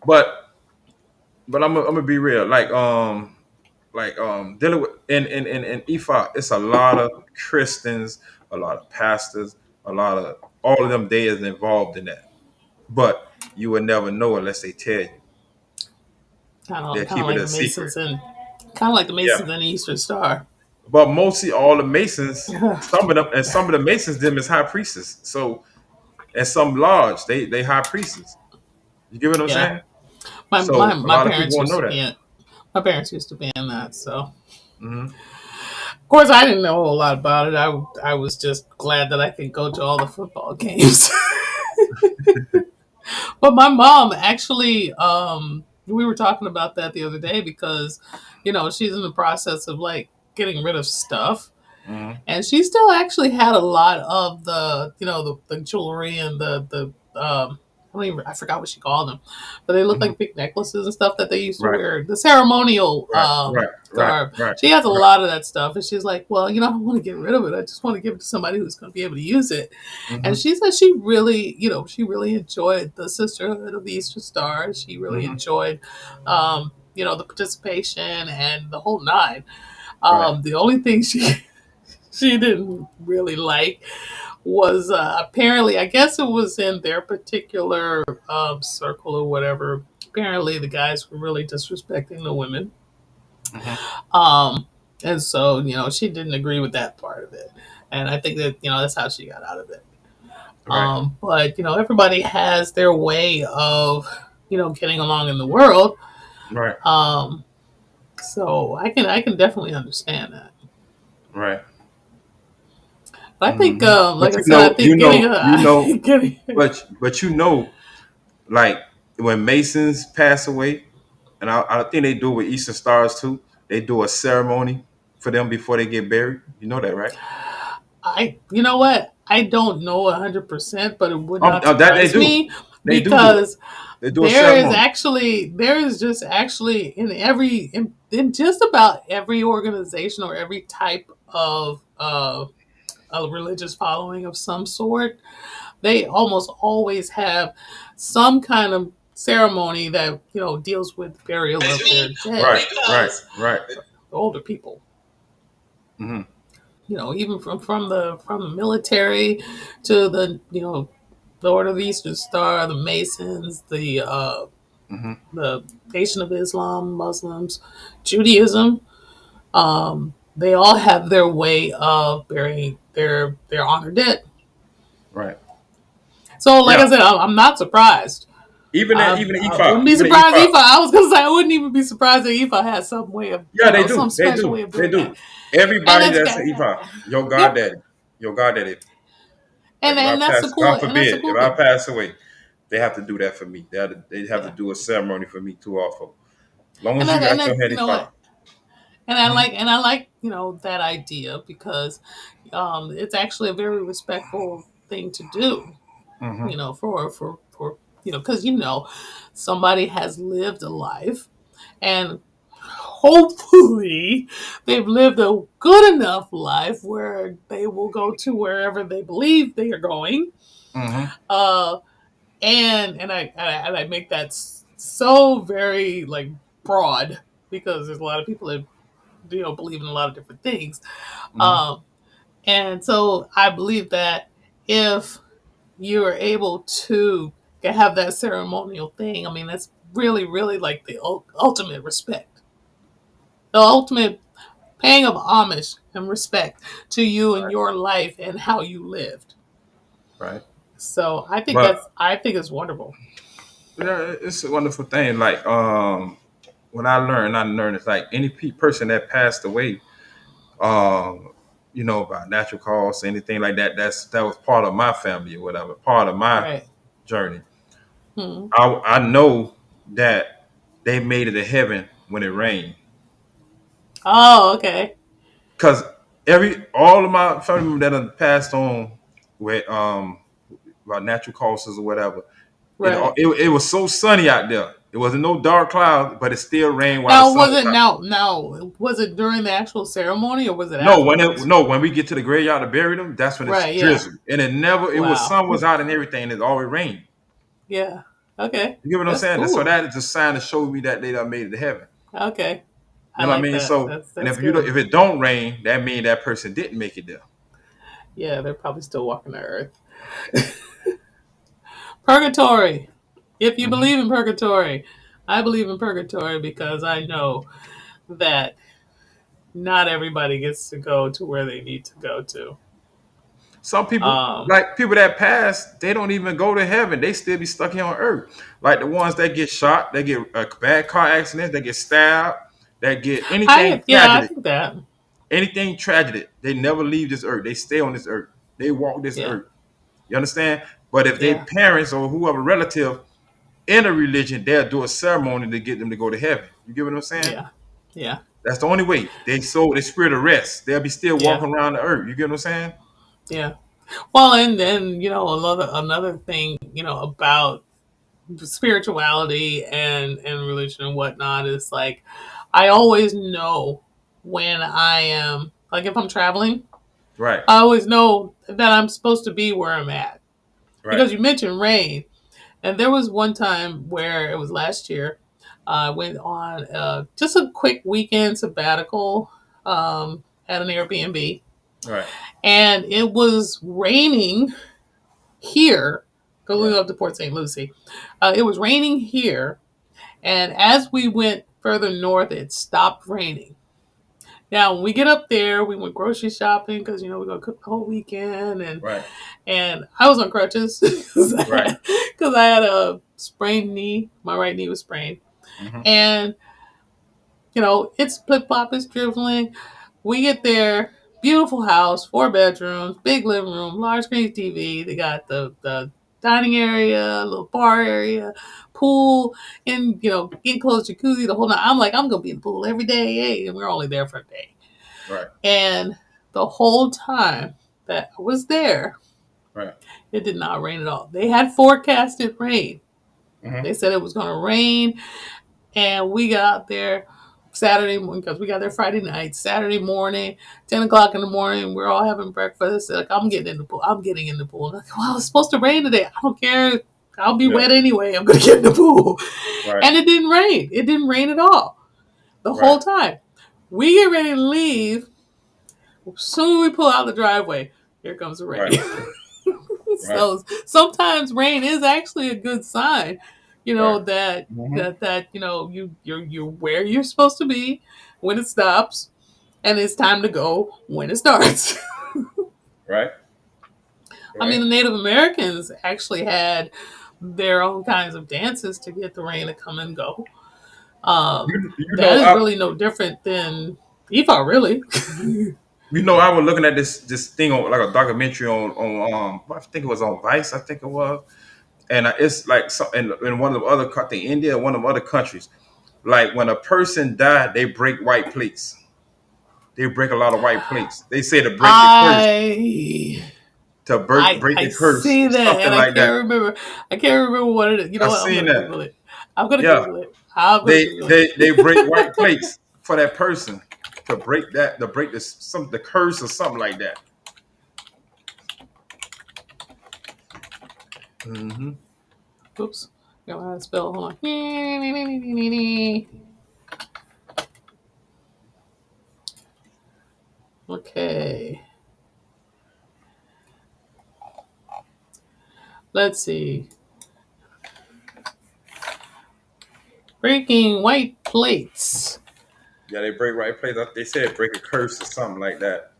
Speaker 2: But I'm gonna be real. Dealing with in Ifa, it's a lot of Christians, a lot of pastors, a lot of all of them they is involved in that. But you would never know unless they tell you. They'll
Speaker 1: Kind of
Speaker 2: keep it
Speaker 1: like
Speaker 2: a
Speaker 1: the
Speaker 2: secret.
Speaker 1: Masons and kind of like the
Speaker 2: Yeah.
Speaker 1: Masons and the Eastern Star.
Speaker 2: But mostly all the Masons, some of the Masons them is high priests. So and some lodge, they high priests. You get what I'm
Speaker 1: Yeah,
Speaker 2: saying?
Speaker 1: my, my
Speaker 2: So a
Speaker 1: my
Speaker 2: lot of people
Speaker 1: parents
Speaker 2: won't
Speaker 1: used
Speaker 2: know
Speaker 1: to
Speaker 2: that.
Speaker 1: be in my parents used to be in that. So
Speaker 2: Hmm.
Speaker 1: of course I didn't know a whole lot about it. I was just glad that I could go to all the football games. But my mom actually, we were talking about that the other day because, she's in the process of like getting rid of stuff.
Speaker 2: Hmm.
Speaker 1: And she still actually had a lot of the jewelry and I forgot what she called them, but they look
Speaker 2: Hmm.
Speaker 1: like big necklaces and stuff that they used to
Speaker 2: Right,
Speaker 1: wear. The ceremonial
Speaker 2: right, right, right,
Speaker 1: garb.
Speaker 2: right,
Speaker 1: She has a
Speaker 2: right.
Speaker 1: lot of that stuff, and she's like, "Well, I don't want to get rid of it. I just want to give it to somebody who's going to be able to use it." And
Speaker 2: Hmm.
Speaker 1: she said she really enjoyed the Sisterhood of the Eastern Star. She really
Speaker 2: Hmm.
Speaker 1: enjoyed, the participation and the whole nine.
Speaker 2: Right.
Speaker 1: The only thing she didn't really like was apparently, I guess it was in their particular circle or whatever. Apparently, the guys were really disrespecting the women,
Speaker 2: Hmm.
Speaker 1: um, and so she didn't agree with that part of it. And I think that that's how she got out of it.
Speaker 2: Right.
Speaker 1: But everybody has their way of getting along in the world.
Speaker 2: Right.
Speaker 1: Um, so I can definitely understand that.
Speaker 2: Right.
Speaker 1: But I think,
Speaker 2: Hmm. But
Speaker 1: like I said, I think getting
Speaker 2: but like when Masons pass away, and I think they do it with Eastern Stars too. They do a ceremony for them before they get buried. You know that, right?
Speaker 1: you know what? I don't know 100%, but it would not
Speaker 2: That they
Speaker 1: surprise
Speaker 2: do.
Speaker 1: me
Speaker 2: They do it.
Speaker 1: because
Speaker 2: They do a ceremony.
Speaker 1: there is just actually in just about every organization or every type of a religious following of some sort, they almost always have some kind of ceremony that deals with burial of their dead.
Speaker 2: Right. Right.
Speaker 1: Because
Speaker 2: Right.
Speaker 1: the older people,
Speaker 2: Hmm.
Speaker 1: even from the military to the Order of the Eastern Star, the Masons,
Speaker 2: Hmm.
Speaker 1: the Nation of Islam, Muslims, Judaism. They all have their way of burying their honored dead.
Speaker 2: Right.
Speaker 1: So, like
Speaker 2: Yeah.
Speaker 1: I said, I'm not surprised.
Speaker 2: Even the
Speaker 1: I
Speaker 2: EFOP,
Speaker 1: wouldn't be
Speaker 2: even the
Speaker 1: surprised
Speaker 2: EFOP.
Speaker 1: if I was gonna say I wouldn't even be surprised if I had some way of
Speaker 2: Yeah, they
Speaker 1: some
Speaker 2: do. They
Speaker 1: special
Speaker 2: do.
Speaker 1: way of
Speaker 2: They
Speaker 1: doing that.
Speaker 2: do.
Speaker 1: And
Speaker 2: Everybody
Speaker 1: that's
Speaker 2: that's an EFOP,
Speaker 1: yep.
Speaker 2: your goddaddy. Like
Speaker 1: And
Speaker 2: if I
Speaker 1: and that's the
Speaker 2: pass,
Speaker 1: cool
Speaker 2: God
Speaker 1: and that's the
Speaker 2: forbid, if
Speaker 1: cool
Speaker 2: I
Speaker 1: thing.
Speaker 2: pass away, they have to do that for me. They have to
Speaker 1: Yeah.
Speaker 2: do a ceremony for me too. Also, as long
Speaker 1: And
Speaker 2: as you
Speaker 1: that
Speaker 2: got
Speaker 1: and
Speaker 2: your
Speaker 1: that
Speaker 2: head
Speaker 1: you know what?
Speaker 2: EFOP.
Speaker 1: And I
Speaker 2: Hmm.
Speaker 1: like that idea because it's actually a very respectful thing to do.
Speaker 2: Hmm.
Speaker 1: For because somebody has lived a life, and hopefully they've lived a good enough life where they will go to wherever they believe they are going.
Speaker 2: Hmm.
Speaker 1: uh and I make that so very like broad because there's a lot of people that believe in a lot of different things.
Speaker 2: Hmm.
Speaker 1: um and so I believe that if you're able to have that ceremonial thing, I mean, that's really, really like the ultimate respect, the ultimate paying of homage and respect to you and your life and how you lived.
Speaker 2: Right.
Speaker 1: So
Speaker 2: But
Speaker 1: I think it's wonderful.
Speaker 2: yeah, it's a wonderful thing. Like when I learned it's like any person that passed away, um, by natural cause, anything like that. That was part of my family or whatever, part of my
Speaker 1: Right.
Speaker 2: journey.
Speaker 1: Hmm.
Speaker 2: I know that they made it to heaven when it rained.
Speaker 1: Oh, okay.
Speaker 2: Cause all of my family members that have passed on with about natural causes or whatever,
Speaker 1: Right.
Speaker 2: it was so sunny out there. It wasn't no dark clouds, but it still rained while the
Speaker 1: Now,
Speaker 2: sun
Speaker 1: was
Speaker 2: was
Speaker 1: it
Speaker 2: out.
Speaker 1: now? Was it during the actual ceremony or was it
Speaker 2: No,
Speaker 1: afterwards?
Speaker 2: when we get to the graveyard to bury them, that's when it's
Speaker 1: Right. Yeah.
Speaker 2: drizzled, and it was
Speaker 1: Wow.
Speaker 2: sun was out and everything, and it always rained.
Speaker 1: Yeah. Okay.
Speaker 2: You get what I'm
Speaker 1: That's
Speaker 2: saying? So
Speaker 1: cool.
Speaker 2: that is a sign to show me that they done made it to heaven.
Speaker 1: Okay. I
Speaker 2: You know what I
Speaker 1: like
Speaker 2: mean?
Speaker 1: that.
Speaker 2: So, and
Speaker 1: That's good.
Speaker 2: if it don't rain, that means that person didn't make it there.
Speaker 1: Yeah, they're probably still walking the earth. Purgatory. If you
Speaker 2: Hmm.
Speaker 1: believe in purgatory, I believe in purgatory because I know that not everybody gets to go to where they need to go to.
Speaker 2: Some people,
Speaker 1: Um,
Speaker 2: like people that pass, they don't even go to heaven. They still be stuck here on earth. Like the ones that get shot, they get a bad car accident, they get stabbed, that get anything
Speaker 1: I
Speaker 2: tragedy,
Speaker 1: think that.
Speaker 2: anything tragedy. They never leave this earth. They stay on this earth. They walk this
Speaker 1: Yeah,
Speaker 2: earth. You understand? But if they
Speaker 1: yeah,
Speaker 2: parents or whoever relative in a religion, they'll do a ceremony to get them to go to heaven. You get what I'm saying?
Speaker 1: yeah, yeah,
Speaker 2: That's the only way. They soul, they spirit of rest. They'll be still
Speaker 1: yeah,
Speaker 2: walking around the earth. You get what I'm saying?
Speaker 1: yeah. Well, and then another thing about spirituality and religion and whatnot is like I always know when I am like if I'm traveling,
Speaker 2: Right.
Speaker 1: I always know that I'm supposed to be where I'm at
Speaker 2: Right.
Speaker 1: because you mentioned rain. And there was one time where it was last year. I went on just a quick weekend sabbatical at an Airbnb,
Speaker 2: Right.
Speaker 1: and it was raining here. Because we
Speaker 2: Right.
Speaker 1: live up to Port St. Lucie. It was raining here, and as we went further north, it stopped raining. Now, when we get up there, we went grocery shopping because we're gonna cook the whole weekend,
Speaker 2: Right.
Speaker 1: and I was on crutches because
Speaker 2: Right.
Speaker 1: I had a sprained knee. My right knee was sprained,
Speaker 2: Hmm.
Speaker 1: and it's flip flop, it's drizzling. We get there, beautiful house, 4 bedrooms, big living room, large screen TV. They got the dining area, little bar area, pool, and enclosed jacuzzi. The whole night. I'm like, I'm gonna be in the pool every day. Hey, and we're only there for a day.
Speaker 2: Right.
Speaker 1: And the whole time that I was there,
Speaker 2: Right.
Speaker 1: it did not rain at all. They had forecasted rain.
Speaker 2: Hmm.
Speaker 1: They said it was going to rain, and we got out there Saturday morning because we got there Friday night. Saturday morning, 10 o'clock in the morning, we're all having breakfast. Like I'm getting in the pool. I'm getting in the pool. Like, well, it's supposed to rain today. I don't care. I'll be
Speaker 2: Yeah.
Speaker 1: wet anyway. I'm gonna get in the pool,
Speaker 2: Right.
Speaker 1: and it didn't rain. It didn't rain at all the
Speaker 2: Right.
Speaker 1: whole time. We get ready to leave. Soon we pull out the driveway. Here comes the rain.
Speaker 2: Right. Right.
Speaker 1: So sometimes rain is actually a good sign.
Speaker 2: Right.
Speaker 1: That
Speaker 2: Hmm.
Speaker 1: you're where you're supposed to be when it stops, and it's time to go when it starts.
Speaker 2: Right.
Speaker 1: I mean,
Speaker 2: Right.
Speaker 1: the Native Americans actually had their own kinds of dances to get the rain to come and go.
Speaker 2: You
Speaker 1: That
Speaker 2: know,
Speaker 1: is really no different than Ifa, really.
Speaker 2: I was looking at this thing on like a documentary on I think it was on Vice. I think it was, and it's like in one of the other, I think India, one of the other countries. Like when a person died, they break white plates. They break a lot of white plates. They say to break the curse,
Speaker 1: I
Speaker 2: break
Speaker 1: I
Speaker 2: the curse,
Speaker 1: see that,
Speaker 2: something
Speaker 1: and I
Speaker 2: like that.
Speaker 1: can't remember. I can't remember what it is. You know
Speaker 2: I
Speaker 1: what? I'm
Speaker 2: seen
Speaker 1: gonna
Speaker 2: that.
Speaker 1: Google it. I'm gonna
Speaker 2: Yeah,
Speaker 1: Google it. I'm gonna Google
Speaker 2: they break white
Speaker 1: it.
Speaker 2: plates for that person to break this the curse or something like that. Hmm.
Speaker 1: Oops. Got how to spell. Hold on. Okay. Let's see. Breaking white plates.
Speaker 2: Yeah, they break white plates. They said break a curse or something like that.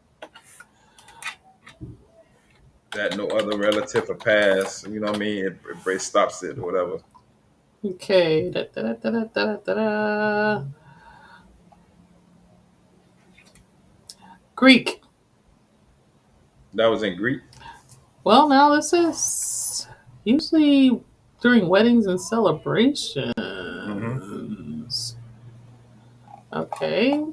Speaker 2: That no other relative or pass. You know what I mean? It stops it or whatever.
Speaker 1: Okay. Da, da, da, da, da, da, da. Greek.
Speaker 2: That was in Greek.
Speaker 1: Well, now this is usually during weddings and
Speaker 2: Hmm.
Speaker 1: celebrations. Okay.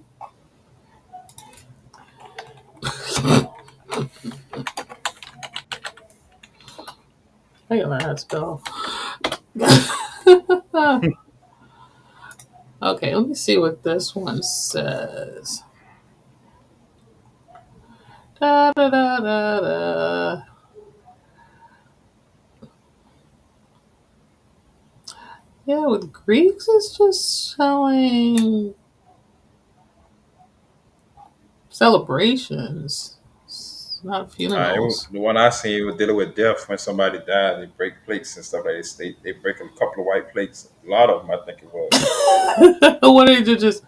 Speaker 1: I gotta learn how to spell. Okay, let me see what this one says. Da da da da da. Yeah, with Greeks, it's just showing celebrations, it's not funerals.
Speaker 2: The one I seen was dealing with death when somebody died. They break plates and stuff like this. They break a couple of white plates. A lot of them, I think it was.
Speaker 1: What did you just?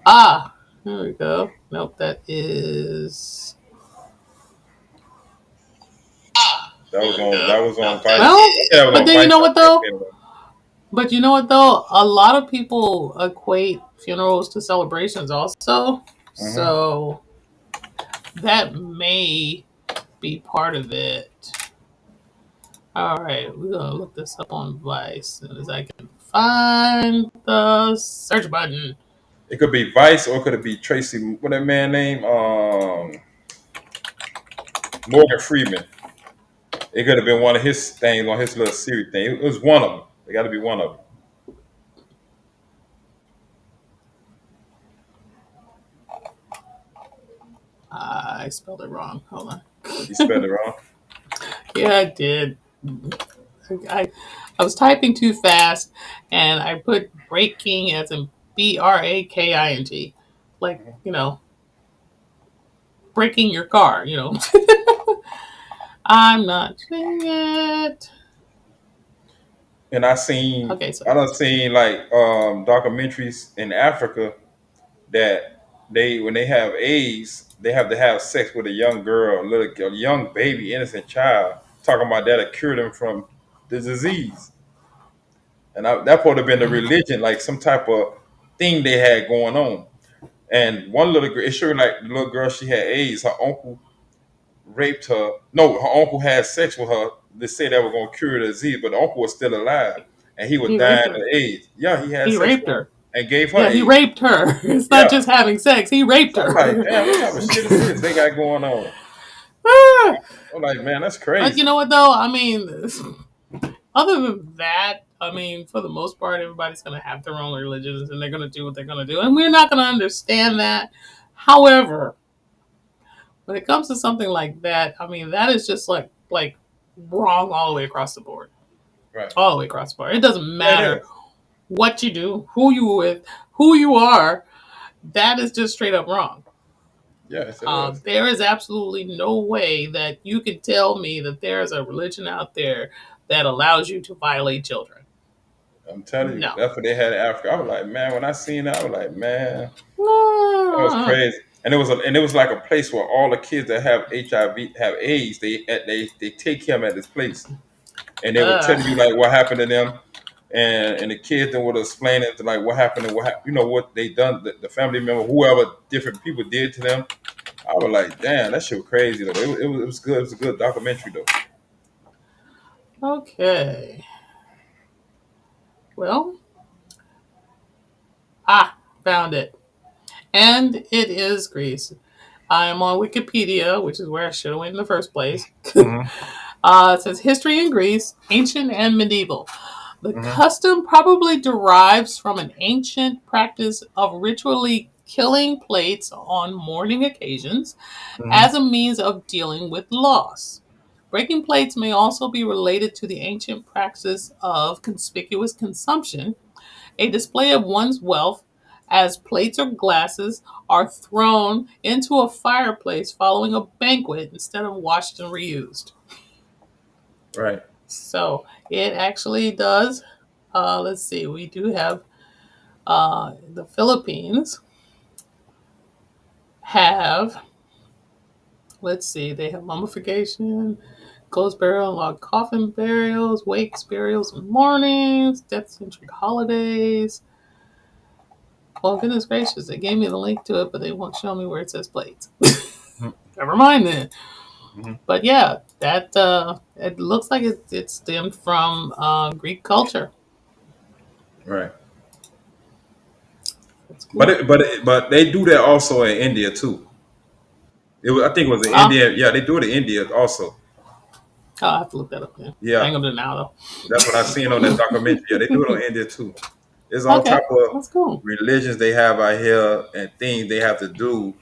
Speaker 1: Ah, there we go. Nope, that is.
Speaker 2: That was on. That was on Vice.
Speaker 1: Well,
Speaker 2: I think that was
Speaker 1: but
Speaker 2: on
Speaker 1: then you
Speaker 2: Vice.
Speaker 1: know
Speaker 2: I
Speaker 1: what
Speaker 2: think
Speaker 1: though?
Speaker 2: anyway.
Speaker 1: But you know what though? A lot of people equate funerals to celebrations also.
Speaker 2: Hmm.
Speaker 1: So that may be part of it. All right, we're gonna look this up on Vice as soon as I can find the search button.
Speaker 2: It could be Vice or could it be Tracy? What that man name? Morgan Freeman. It could have been one of his things on his little series thing. It was one of them. It got to be one of them.
Speaker 1: I spelled it wrong. Hold on.
Speaker 2: You spelled it wrong.
Speaker 1: Yeah, I did. I I was typing too fast, and I put breaking as in Braking, like breaking your car. I'm not doing it.
Speaker 2: And
Speaker 1: Okay, so
Speaker 2: I done seen like documentaries in Africa that when they have AIDS, they have to have sex with a young girl, a young baby, innocent child, talking about that'll cure them from the disease. And that would have been the religion, like some type of thing they had going on. And one little girl, it showed like the little girl, she had AIDS. Her uncle raped her. No, her uncle had sex with her. They said that was gonna cure the disease, but the uncle was still alive, and he was
Speaker 1: he raped
Speaker 2: dying
Speaker 1: her.
Speaker 2: of AIDS. Yeah, he had
Speaker 1: He
Speaker 2: sex
Speaker 1: raped
Speaker 2: with her
Speaker 1: her.
Speaker 2: and gave her
Speaker 1: Yeah, he
Speaker 2: AIDS.
Speaker 1: raped her. It's not
Speaker 2: Yeah.
Speaker 1: just having sex. He raped
Speaker 2: So I'm like,
Speaker 1: her.
Speaker 2: damn, what type of shit is this they got going on?
Speaker 1: Ah,
Speaker 2: I'm like, man, that's
Speaker 1: you
Speaker 2: crazy.
Speaker 1: know what though? I mean, other than that, I mean, for the most part, everybody's going to have their own religions and they're going to do what they're going to do. And we're not going to understand that. However, when it comes to something like that, I mean, that is just like wrong all the way across the board.
Speaker 2: Right.
Speaker 1: All the way across the board. It doesn't
Speaker 2: Yeah, it
Speaker 1: matter
Speaker 2: is.
Speaker 1: what you do, who you with, who you are. That is just straight up wrong.
Speaker 2: Yes, it is.
Speaker 1: There is absolutely no way that you can tell me that there is a religion out there that allows you to violate children.
Speaker 2: I'm telling you,
Speaker 1: No.
Speaker 2: that's what they had in Africa. I was like, man, when I seen that, I was like, man, that was
Speaker 1: No.
Speaker 2: crazy. And it was like a place where all the kids that have HIV, have AIDS, they take him at this place, and they would tell you
Speaker 1: Uh,
Speaker 2: like what happened to them, and the kids then would explain it to like what happened and what they done, the family member, whoever, different people did to them. I was like, damn, that shit was crazy though. It was good. It was a good documentary though.
Speaker 1: okay. Well, found it. And it is Greece. I am on Wikipedia, which is where I should have went in the first place.
Speaker 2: Hmm.
Speaker 1: It says history in Greece, ancient and medieval. The
Speaker 2: Hmm.
Speaker 1: custom probably derives from an ancient practice of ritually killing plates on mourning occasions
Speaker 2: Hmm.
Speaker 1: as a means of dealing with loss. Breaking plates may also be related to the ancient practice of conspicuous consumption, a display of one's wealth, as plates or glasses are thrown into a fireplace following a banquet instead of washed and reused.
Speaker 2: Right.
Speaker 1: So it actually does. Let's see, we do have the Philippines have, let's see, they have mummification, closed burial and log coffin burials, wakes, burials, and mournings, death centric holidays. Well, goodness gracious, they gave me the link to it, but they won't show me where it says plates.
Speaker 2: Hmm.
Speaker 1: Never mind then.
Speaker 2: Hmm.
Speaker 1: But yeah, That it looks like it stemmed from Greek culture.
Speaker 2: Right.
Speaker 1: That's
Speaker 2: But
Speaker 1: cool.
Speaker 2: but they do that also in India too. I think it was in
Speaker 1: Ah,
Speaker 2: India. Yeah, they do it in India also.
Speaker 1: I'll have to look that up then. I
Speaker 2: Yeah,
Speaker 1: ain't gonna do it now
Speaker 2: that's what I seen on that documentary. Yeah, they do it
Speaker 1: though.
Speaker 2: on India too. There's all
Speaker 1: Okay,
Speaker 2: type of
Speaker 1: that's cool.
Speaker 2: religions they have out here and things they have to do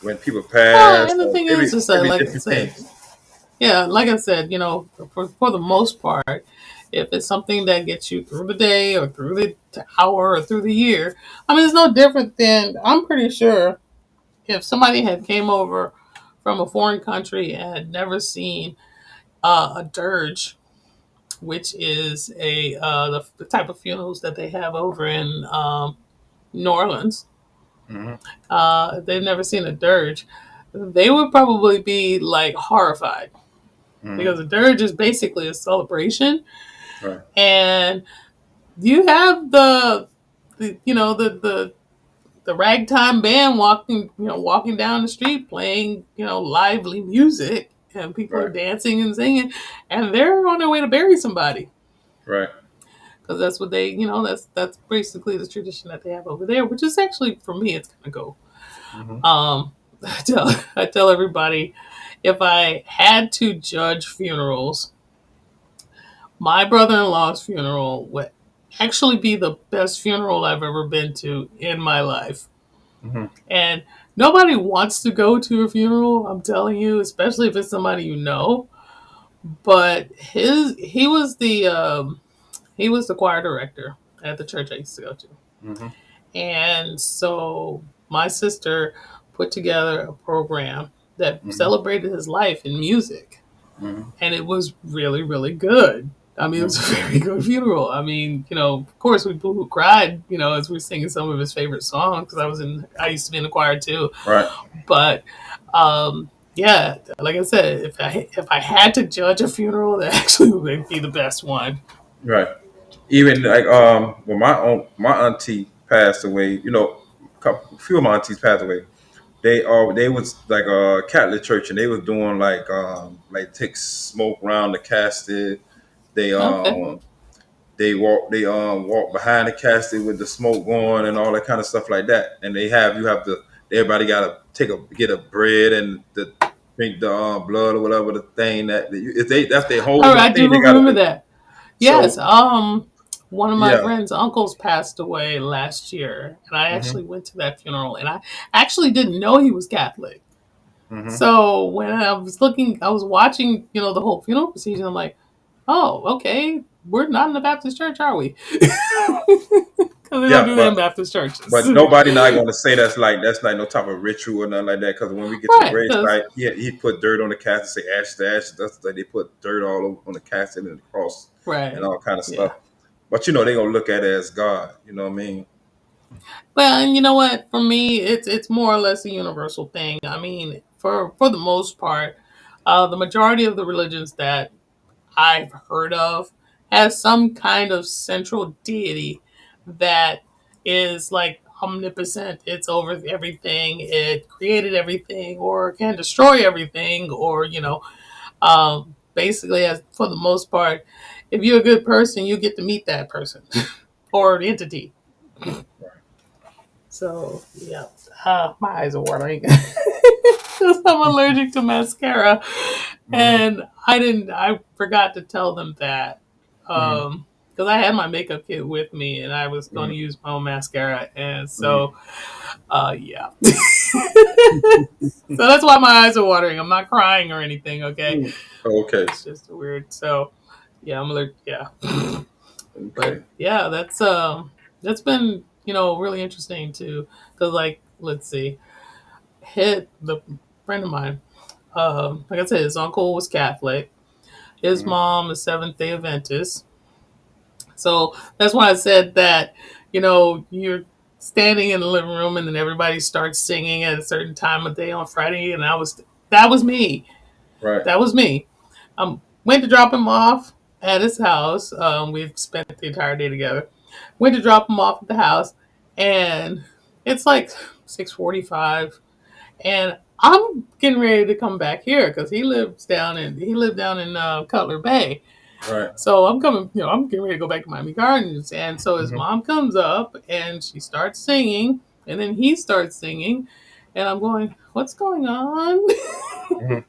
Speaker 2: when people
Speaker 1: Well,
Speaker 2: pass.
Speaker 1: and the
Speaker 2: Or
Speaker 1: thing is,
Speaker 2: it be
Speaker 1: like I
Speaker 2: different
Speaker 1: said,
Speaker 2: things.
Speaker 1: yeah, like I said, for the most part, if it's something that gets you through the day or through the hour or through the year, I mean, it's no different than I'm pretty sure if somebody had came over from a foreign country and had never seen a dirge, which is the type of funerals that they have over in New Orleans.
Speaker 2: Hmm.
Speaker 1: If they've never seen a dirge, they would probably be like horrified
Speaker 2: Hmm.
Speaker 1: because a dirge is basically a celebration,
Speaker 2: Right.
Speaker 1: and you have the ragtime band walking down the street playing lively music, and people are
Speaker 2: Right.
Speaker 1: dancing and singing, and they're on their way to bury somebody
Speaker 2: Right.
Speaker 1: because that's what that's basically the tradition that they have over there, which is actually for me it's kind of cool.
Speaker 2: Hmm.
Speaker 1: I tell everybody if I had to judge funerals, my brother-in-law's funeral would actually be the best funeral I've ever been to in my life.
Speaker 2: Hmm.
Speaker 1: And nobody wants to go to a funeral, I'm telling you, especially if it's somebody you know. But he was the choir director at the church I used to go to.
Speaker 2: Hmm.
Speaker 1: And so my sister put together a program that
Speaker 2: Hmm.
Speaker 1: celebrated his life in music.
Speaker 2: Hmm.
Speaker 1: And it was really, really good. I mean, it was
Speaker 2: Hmm.
Speaker 1: a very good funeral. I mean, of course, we boo cried, as we were singing some of his favorite songs because I used to be in the choir too.
Speaker 2: Right.
Speaker 1: But yeah, like I said, if I had to judge a funeral, that actually would be the best one.
Speaker 2: Right. Even like when my auntie passed away, a few of my aunties passed away. They was like a Catholic church and they was doing like take smoke around the casket. They
Speaker 1: Okay.
Speaker 2: walk behind the casket with the smoke going and all that kind of stuff like that. And you have to everybody gotta get a bread and drink the blood or whatever the thing that if they that's their whole
Speaker 1: All
Speaker 2: little
Speaker 1: right, I
Speaker 2: thing
Speaker 1: do
Speaker 2: they gotta
Speaker 1: remember
Speaker 2: do.
Speaker 1: that. Yes.
Speaker 2: So
Speaker 1: One of my
Speaker 2: yeah.
Speaker 1: friend's uncles passed away last year, and I
Speaker 2: Hmm.
Speaker 1: actually went to that funeral, and I actually didn't know he was Catholic.
Speaker 2: Hmm.
Speaker 1: So when I was watching, the whole funeral procedure. I'm like, oh, okay, we're not in the Baptist church, are we? Because they don't
Speaker 2: Yeah,
Speaker 1: do that in Baptist churches,
Speaker 2: but nobody not going to say that's like no type of ritual or nothing like that. Because when we get to the
Speaker 1: right?
Speaker 2: grave
Speaker 1: Because
Speaker 2: site, he put dirt on the casket, say ash to ash. That's like they put dirt all over on the casket and the cross and
Speaker 1: right,
Speaker 2: all kind of stuff.
Speaker 1: yeah.
Speaker 2: But they gonna look at it as God. You know what I mean?
Speaker 1: Well, and you know what? For me, it's more or less a universal thing. I mean, for the most part, the majority of the religions that I've heard of has some kind of central deity that is like omnipotent. It's over everything. It created everything, or can destroy everything, or basically, as for the most part, if you're a good person, you get to meet that person or entity. So yeah, my eyes are watering because I'm allergic to mascara,
Speaker 2: Hmm.
Speaker 1: and I didn't. I forgot to tell them that
Speaker 2: Hmm.
Speaker 1: because I had my makeup kit with me and I was going to
Speaker 2: Hmm.
Speaker 1: use my own mascara, and
Speaker 2: Hmm.
Speaker 1: so yeah. So that's why my eyes are watering. I'm not crying or anything. Okay,
Speaker 2: Okay.
Speaker 1: it's just weird. So yeah, I'm allergic. Yeah, but
Speaker 2: Okay.
Speaker 1: yeah, that's been really interesting too. Because like, let's see, hit the friend of mine. Like I said, his uncle was Catholic. His
Speaker 2: Hmm.
Speaker 1: mom is Seventh Day Adventist. So that's why I said that. You're standing in the living room and then everybody starts singing at a certain time of day on Friday, and that was me.
Speaker 2: Right.
Speaker 1: That was me. Went to drop him off at his house. We spent the entire day together. Went to drop him off at the house, and it's like 6:45, and I'm getting ready to come back here because he lived down in Cutler Bay.
Speaker 2: Right.
Speaker 1: So I'm coming, I'm getting ready to go back to Miami Gardens. And so his
Speaker 2: Hmm.
Speaker 1: mom comes up and she starts singing, and then he starts singing, and I'm going, what's going on?
Speaker 2: Hmm.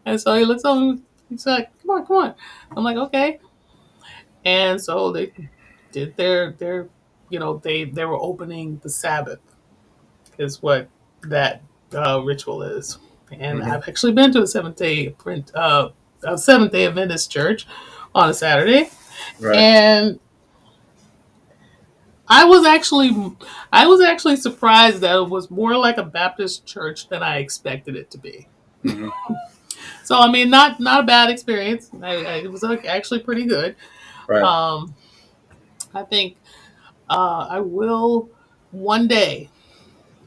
Speaker 1: And so he looks over, he's like, come on, come on. I'm like, okay. And so they did they were opening the Sabbath, is what that ritual is. And
Speaker 2: Hmm.
Speaker 1: I've actually been to a Seventh Day Adventist church on a Saturday,
Speaker 2: Right.
Speaker 1: and I was actually I was actually surprised that it was more like a Baptist church than I expected it to be.
Speaker 2: Hmm.
Speaker 1: So I mean, not a bad experience. It was actually pretty good.
Speaker 2: Right.
Speaker 1: Um, I think I will one day.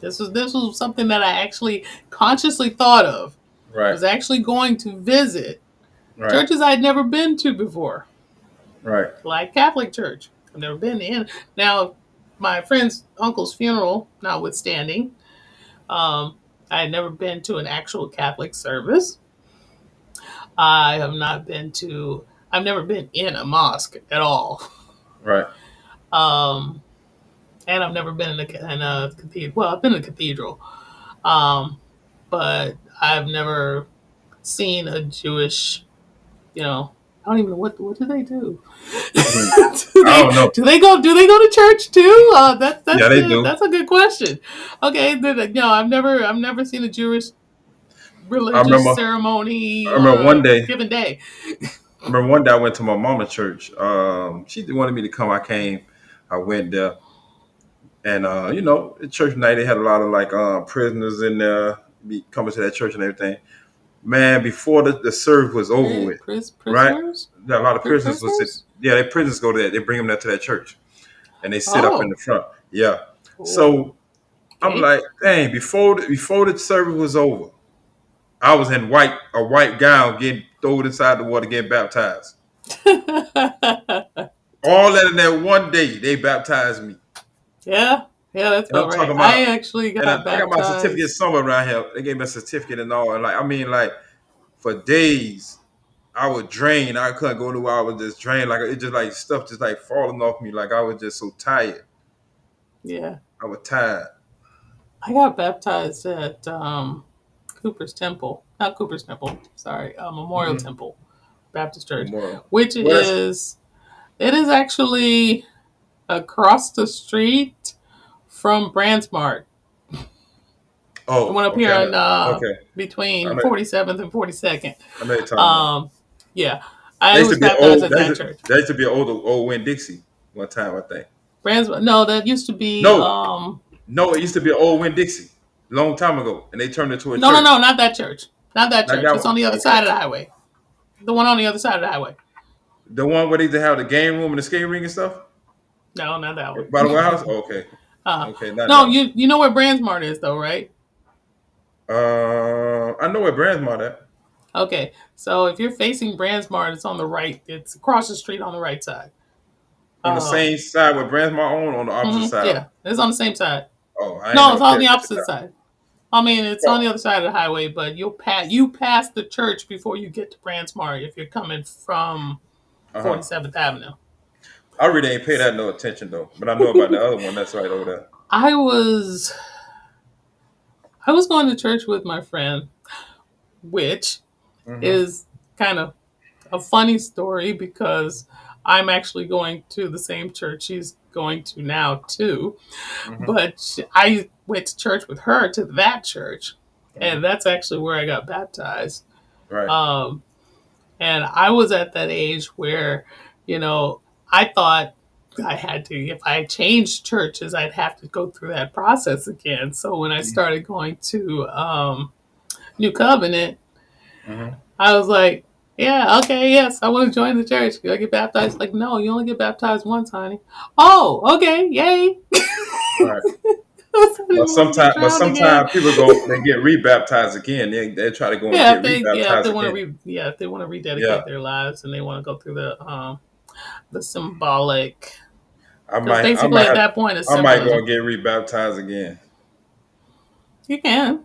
Speaker 1: This was something that I actually consciously thought of.
Speaker 2: Right.
Speaker 1: Was actually going to visit
Speaker 2: Right.
Speaker 1: churches I'd never been to before,
Speaker 2: Right.
Speaker 1: like Catholic Church. I've never been in. Now, my friend's uncle's funeral, notwithstanding, I had never been to an actual Catholic service. I have not been to. I've never been in a mosque at all.
Speaker 2: Right.
Speaker 1: Um, and I've never been in a cathedral. Well, I've been in a cathedral, um, but I've never seen a Jewish. I don't even know what do they do.
Speaker 2: Mhm.
Speaker 1: do
Speaker 2: I
Speaker 1: they
Speaker 2: don't know.
Speaker 1: do they go to church too? That's
Speaker 2: Yeah,
Speaker 1: that's
Speaker 2: they
Speaker 1: good.
Speaker 2: do.
Speaker 1: That's a good question. Okay, no, I've never seen a Jewish
Speaker 2: I
Speaker 1: religious
Speaker 2: remember. I
Speaker 1: ceremony on
Speaker 2: remember one
Speaker 1: a
Speaker 2: day.
Speaker 1: given day.
Speaker 2: I remember one day I went to my mama church. She wanted me to come. I came. I went there, and at church night they had a lot of like prisoners in there be coming to that church and everything. Man, before the service was over with, right?
Speaker 1: Prisoners,
Speaker 2: A lot of prisoners was
Speaker 1: prisoners.
Speaker 2: yeah, they prisoners go there. They bring them there to that church, and they sit up in
Speaker 1: Oh,
Speaker 2: the front. Yeah.
Speaker 1: oh,
Speaker 2: So I'm
Speaker 1: okay.
Speaker 2: like, dang, before the service was over, I was in a white gown getting thrown inside the water, getting baptized. All that in that one day, they baptized me.
Speaker 1: Yeah, yeah, that's
Speaker 2: And I'm
Speaker 1: about right.
Speaker 2: talking about,
Speaker 1: I actually
Speaker 2: and
Speaker 1: got
Speaker 2: I got my certificate
Speaker 1: baptized.
Speaker 2: somewhere around here. They gave me a certificate and all. And like, I mean, like for days, I would drain. I couldn't go nowhere. I would just drain. Like it just like stuff just like falling off me. Like I was just so tired.
Speaker 1: Yeah,
Speaker 2: I was tired.
Speaker 1: I got baptized at Cooper's Temple, not Cooper's Temple. Sorry, Memorial
Speaker 2: Mm-hmm.
Speaker 1: Temple Baptist Church,
Speaker 2: Memorial.
Speaker 1: which
Speaker 2: Well, that's
Speaker 1: is it is actually across the street from Brandsmart. The one
Speaker 2: oh,
Speaker 1: up
Speaker 2: okay.
Speaker 1: here on
Speaker 2: Okay. I
Speaker 1: between
Speaker 2: know.
Speaker 1: 47th and 42nd.
Speaker 2: I know you're talking about.
Speaker 1: Um, yeah,
Speaker 2: There
Speaker 1: I
Speaker 2: used to
Speaker 1: was
Speaker 2: be an
Speaker 1: baptized
Speaker 2: old.
Speaker 1: at that church.
Speaker 2: There used to be an old Win Dixie one time. I think.
Speaker 1: Brandsmart. No, that used to be
Speaker 2: No, no, it used to be an old Win Dixie long time ago, and they turned it to a
Speaker 1: no, no, no,
Speaker 2: church.
Speaker 1: not that church. Not that
Speaker 2: Like
Speaker 1: church.
Speaker 2: that
Speaker 1: It's
Speaker 2: one.
Speaker 1: on the other
Speaker 2: Okay.
Speaker 1: side of the highway. The one on the other side of the highway.
Speaker 2: The one where they used to have the game room and the skate ring and stuff
Speaker 1: No, not that one.
Speaker 2: by the warehouse. Okay.
Speaker 1: uh,
Speaker 2: Okay, not
Speaker 1: no,
Speaker 2: that
Speaker 1: you know where Brandsmart is though, right?
Speaker 2: one. I know where Brandsmart at.
Speaker 1: Okay, so if you're facing Brandsmart, it's on the right. It's across the street on the right side.
Speaker 2: On the
Speaker 1: Um,
Speaker 2: same side where Brandsmart on the opposite side.
Speaker 1: yeah, it's on the same side.
Speaker 2: Oh, I ain't
Speaker 1: No, it's
Speaker 2: never paid
Speaker 1: on the
Speaker 2: attention to
Speaker 1: opposite
Speaker 2: that.
Speaker 1: side. I mean, it's on the other side of the highway, but you pass the church before you get to Brandsmart if you're coming from
Speaker 2: Uh huh.
Speaker 1: 47th Avenue.
Speaker 2: I really ain't pay that no attention though, but I know about the other one that's right over there.
Speaker 1: I was I was going to church with my friend, which
Speaker 2: Mm-hmm.
Speaker 1: is kind of a funny story because I'm actually going to the same church she's going to now too.
Speaker 2: Mm-hmm.
Speaker 1: But I went to church with her to that church,
Speaker 2: Mm-hmm.
Speaker 1: and that's actually where I got baptized.
Speaker 2: Right.
Speaker 1: Um, and I was at that age where, you know, I thought I had to, if I changed churches, I'd have to go through that process again. So when I started going to New Covenant,
Speaker 2: Mm-hmm.
Speaker 1: I was like, yeah, okay, yes, I want to join the church. Can I get baptized? Like, no, you only get baptized once, honey. Oh, okay, yay.
Speaker 2: Right.
Speaker 1: I didn't
Speaker 2: But
Speaker 1: even want to get drowned again.
Speaker 2: sometimes people go they get rebaptized again. They try to go and
Speaker 1: Yeah,
Speaker 2: get
Speaker 1: if they
Speaker 2: rebaptized
Speaker 1: want to
Speaker 2: again.
Speaker 1: if they want to
Speaker 2: Yeah.
Speaker 1: rededicate their lives and they want to go through the symbolic, because
Speaker 2: I
Speaker 1: basically
Speaker 2: might
Speaker 1: at
Speaker 2: have
Speaker 1: that point it's
Speaker 2: I might go and
Speaker 1: symbolism.
Speaker 2: get rebaptized again.
Speaker 1: You can.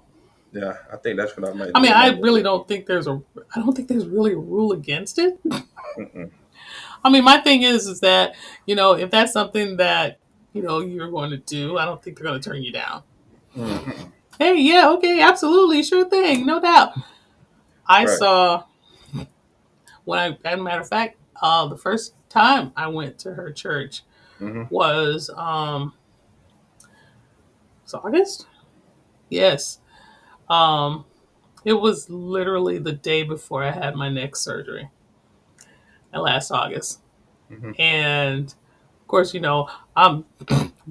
Speaker 2: Yeah, I think that's what I might
Speaker 1: I
Speaker 2: do.
Speaker 1: mean,
Speaker 2: I
Speaker 1: I
Speaker 2: might go
Speaker 1: really
Speaker 2: there.
Speaker 1: don't think I don't think there's really a rule against it.
Speaker 2: Mm-mm.
Speaker 1: I mean, my thing is that, if that's something that, you're going to do, I don't think they're going to turn you down.
Speaker 2: Mm-hmm.
Speaker 1: Hey, yeah, okay, absolutely, sure thing, no doubt. I
Speaker 2: Right.
Speaker 1: saw as a matter of fact, the first time I went to her church
Speaker 2: Mm-hmm.
Speaker 1: was it's August. Yes, um, it was literally the day before I had my neck surgery, last August,
Speaker 2: Mm-hmm.
Speaker 1: and of course, I'm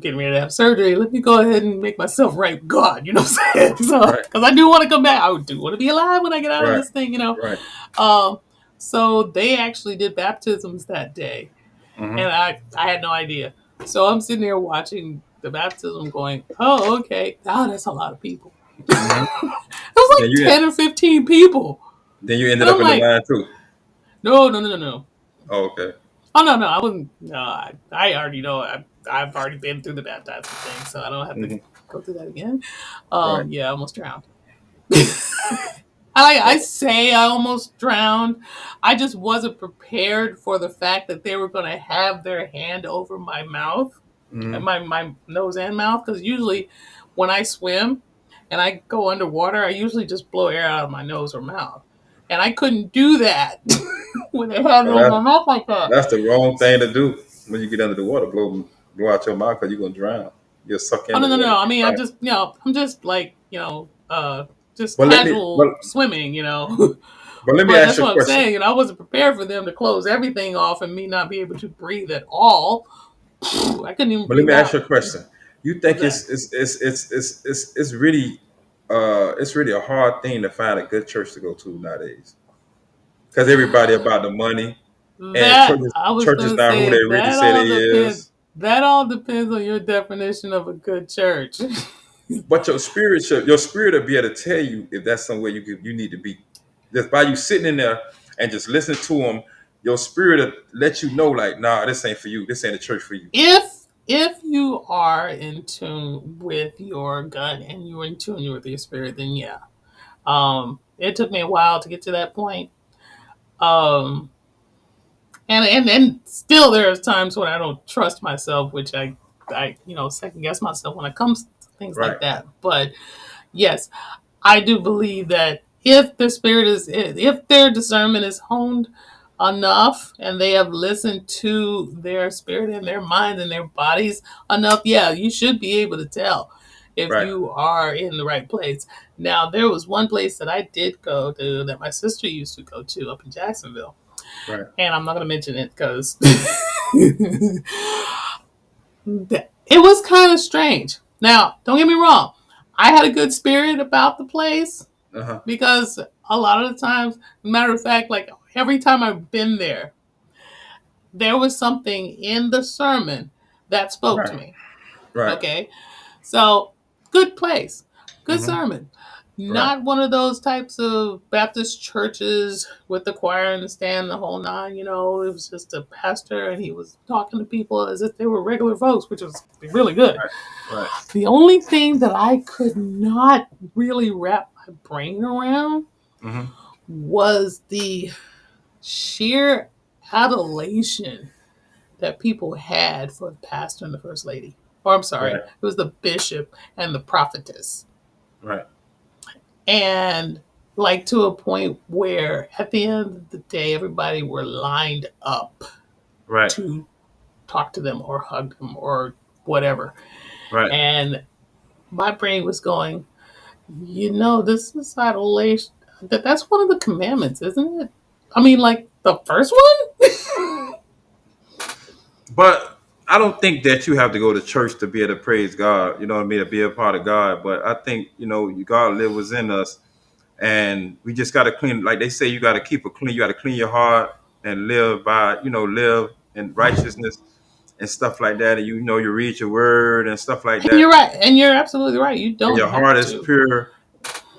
Speaker 1: getting ready to have surgery. Let me go ahead and make myself right with God. You know what I'm saying? So,
Speaker 2: Right.
Speaker 1: because I do want to come back. I do want to be alive when I get out of
Speaker 2: Right.
Speaker 1: this thing.
Speaker 2: Right.
Speaker 1: Um, so they actually did baptisms that day,
Speaker 2: Mm-hmm.
Speaker 1: and I had no idea. So I'm sitting there watching the baptism, going, "Oh, okay. Oh, that's a lot of people." It
Speaker 2: Mm-hmm.
Speaker 1: was
Speaker 2: Then
Speaker 1: like
Speaker 2: you
Speaker 1: 10 or 15 people,
Speaker 2: then you ended
Speaker 1: and
Speaker 2: up
Speaker 1: I'm
Speaker 2: in the
Speaker 1: like,
Speaker 2: line too.
Speaker 1: "No, no, no, no, no."
Speaker 2: Oh, okay.
Speaker 1: Oh no, no, I wouldn't. No, I already know. I've already been through the baptizing thing, so I don't have to
Speaker 2: Mm-hmm.
Speaker 1: go through that again.
Speaker 2: Right.
Speaker 1: Yeah, I almost drowned. I
Speaker 2: Oh.
Speaker 1: say I almost drowned. I just wasn't prepared for the fact that they were going to have their hand over my mouth,
Speaker 2: Mm-hmm.
Speaker 1: my nose and mouth. Because usually, when I swim and I go underwater, I usually just blow air out of my nose or mouth, and I couldn't do that when they had it
Speaker 2: Well,
Speaker 1: over my mouth like that.
Speaker 2: that's the wrong thing to do when you get under the water. Blow out your mouth because you're gonna drown. You'll suck
Speaker 1: Oh
Speaker 2: in
Speaker 1: no,
Speaker 2: the
Speaker 1: no,
Speaker 2: water.
Speaker 1: no. I mean,
Speaker 2: Right.
Speaker 1: I'm just like, just
Speaker 2: But let me but,
Speaker 1: casual swimming,
Speaker 2: but let me
Speaker 1: But
Speaker 2: ask
Speaker 1: that's
Speaker 2: you a
Speaker 1: what I'm
Speaker 2: question.
Speaker 1: saying. I wasn't prepared for them to close everything off and me not be able to breathe at all. I couldn't even
Speaker 2: But let
Speaker 1: breathe
Speaker 2: me ask
Speaker 1: out.
Speaker 2: you a question. You
Speaker 1: What's
Speaker 2: think
Speaker 1: that?
Speaker 2: it's really a hard thing to find a good church to go to nowadays because everybody about the money and
Speaker 1: That I was
Speaker 2: churches
Speaker 1: gonna
Speaker 2: not who
Speaker 1: say
Speaker 2: they really
Speaker 1: that
Speaker 2: say they
Speaker 1: all depends.
Speaker 2: is.
Speaker 1: That all depends on your definition of a good church.
Speaker 2: But your spirit will be able to tell you if that's somewhere you need to be. Just by you sitting in there and just listening to them, your spirit will let you know like, nah, this ain't for you. This ain't a church for you.
Speaker 1: If you are in tune with your gut and you're in tune with your spirit, then yeah. It took me a while to get to that point. Um, and still there's times when I don't trust myself, which I second guess myself when it comes to things
Speaker 2: Right.
Speaker 1: like that. But yes, I do believe that if their discernment is honed enough and they have listened to their spirit and their minds and their bodies enough, yeah, you should be able to tell if
Speaker 2: Right.
Speaker 1: you are in the right place. Now, there was one place that I did go to that my sister used to go to up in Jacksonville,
Speaker 2: Right.
Speaker 1: and I'm not going to mention it because it was kind of strange. Now, don't get me wrong, I had a good spirit about the place
Speaker 2: Uh-huh.
Speaker 1: because a lot of the times, matter of fact, like every time I've been there was something in the sermon that spoke to
Speaker 2: Right.
Speaker 1: me.
Speaker 2: Right.
Speaker 1: Okay, so good place, good
Speaker 2: Mm-hmm.
Speaker 1: sermon.
Speaker 2: Right.
Speaker 1: Not one of those types of Baptist churches with the choir and the stand, the whole nine. It was just a pastor and he was talking to people as if they were regular folks, which was really good.
Speaker 2: Right.
Speaker 1: The only thing that I could not really wrap my brain around
Speaker 2: Mm-hmm.
Speaker 1: was the sheer adulation that people had for the pastor and the first lady. Or I'm sorry,
Speaker 2: Right.
Speaker 1: it was the bishop and the prophetess.
Speaker 2: Right.
Speaker 1: And like to a point where at the end of the day, everybody were lined up
Speaker 2: Right.
Speaker 1: to talk to them or hug them or whatever.
Speaker 2: Right.
Speaker 1: And my brain was going, this is adulation. That's one of the commandments, isn't it? I mean, like the first one?
Speaker 2: But I don't think that you have to go to church to be able to praise God. You know what I mean? To be a part of God. But I think God lives within us, and we just got to clean. Like they say, you got to keep it clean. You got to clean your heart and live by live in righteousness and stuff like that. And you read your word and stuff like
Speaker 1: And
Speaker 2: that.
Speaker 1: you're right. And you're absolutely right. You
Speaker 2: And
Speaker 1: don't
Speaker 2: your heart
Speaker 1: have
Speaker 2: is
Speaker 1: to.
Speaker 2: pure.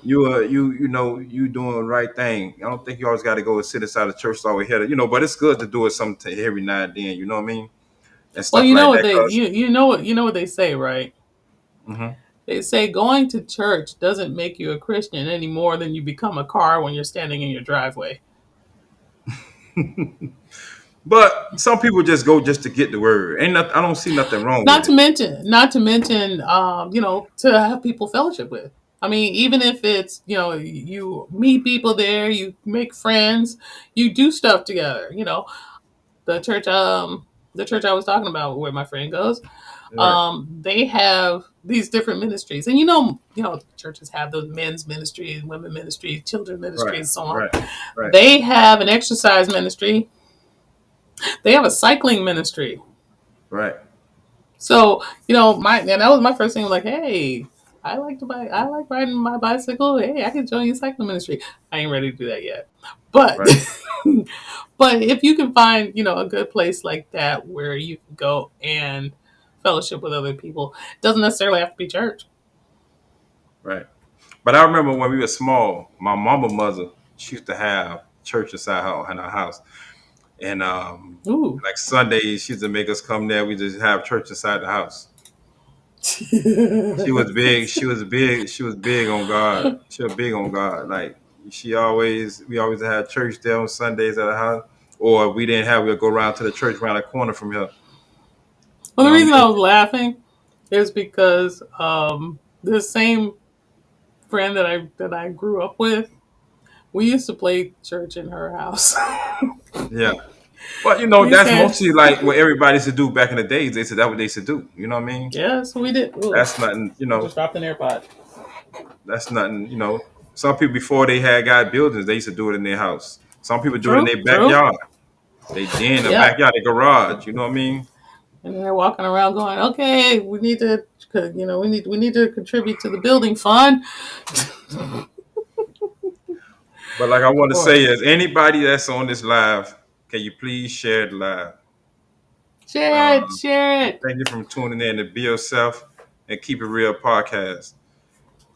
Speaker 2: You doing the right thing. I don't think you always got to go and sit inside the church all the way here. But it's good to do it every now and then. You know what I mean? And
Speaker 1: Well,
Speaker 2: stuff like that.
Speaker 1: you know what they say, right?
Speaker 2: Cause
Speaker 1: They say going to church doesn't make you a Christian any more than you become a car when you're standing in your driveway.
Speaker 2: But some people just go just to get the word. Ain't not, I don't see nothing wrong
Speaker 1: Not
Speaker 2: with
Speaker 1: to
Speaker 2: it.
Speaker 1: mention, to have people fellowship with. I mean, even if it's, you meet people there, you make friends, you do stuff together. The church, the church I was talking about, where my friend goes,
Speaker 2: Right,
Speaker 1: they have these different ministries, and churches have those men's ministries, women ministries, children
Speaker 2: right,
Speaker 1: ministries, so on.
Speaker 2: right, right,
Speaker 1: They have an exercise ministry. They have a cycling ministry.
Speaker 2: right,
Speaker 1: So, and that was my first thing. Like, hey, I like to bike. I like riding my bicycle. Hey, I can join your cycling ministry. I ain't ready to do that yet, but
Speaker 2: right.
Speaker 1: but if you can find, a good place like that where you can go and fellowship with other people, it doesn't necessarily have to be church.
Speaker 2: Right. But I remember when we were small, my mama mother, she used to have church inside her in her house. And
Speaker 1: Ooh.
Speaker 2: like Sundays, she used to make us come there. We just have church inside the house. She was big. She was big. She was big on God. She was big on God. Like we always had church there on Sundays at the house. Or if we didn't have, we'd go around to the church around the corner from here.
Speaker 1: Well,
Speaker 2: You
Speaker 1: the
Speaker 2: know what
Speaker 1: reason
Speaker 2: I
Speaker 1: I
Speaker 2: mean?
Speaker 1: was laughing is because the same friend that I grew up with, we used to play church in her house.
Speaker 2: Yeah. But
Speaker 1: we
Speaker 2: that's
Speaker 1: said,
Speaker 2: mostly like what everybody used to do back in the days. They said that's what they used to do. You know what I mean?
Speaker 1: yes, we did. Ooh,
Speaker 2: That's nothing,
Speaker 1: I just dropped an AirPod.
Speaker 2: that's nothing. Some people before they had got buildings, they used to do it in their house. Some people do it in
Speaker 1: True,
Speaker 2: their
Speaker 1: true.
Speaker 2: backyard. They den the
Speaker 1: Yeah.
Speaker 2: backyard, the garage. You know what I mean?
Speaker 1: And they're walking around going, okay, we need to, we need to contribute to the building fund.
Speaker 2: But like I want to
Speaker 1: Boy,
Speaker 2: say is anybody that's on this live, can you please share the live?
Speaker 1: share it,
Speaker 2: Um,
Speaker 1: share
Speaker 2: and
Speaker 1: it.
Speaker 2: thank you for tuning in to Be Yourself and Keep It Real podcast.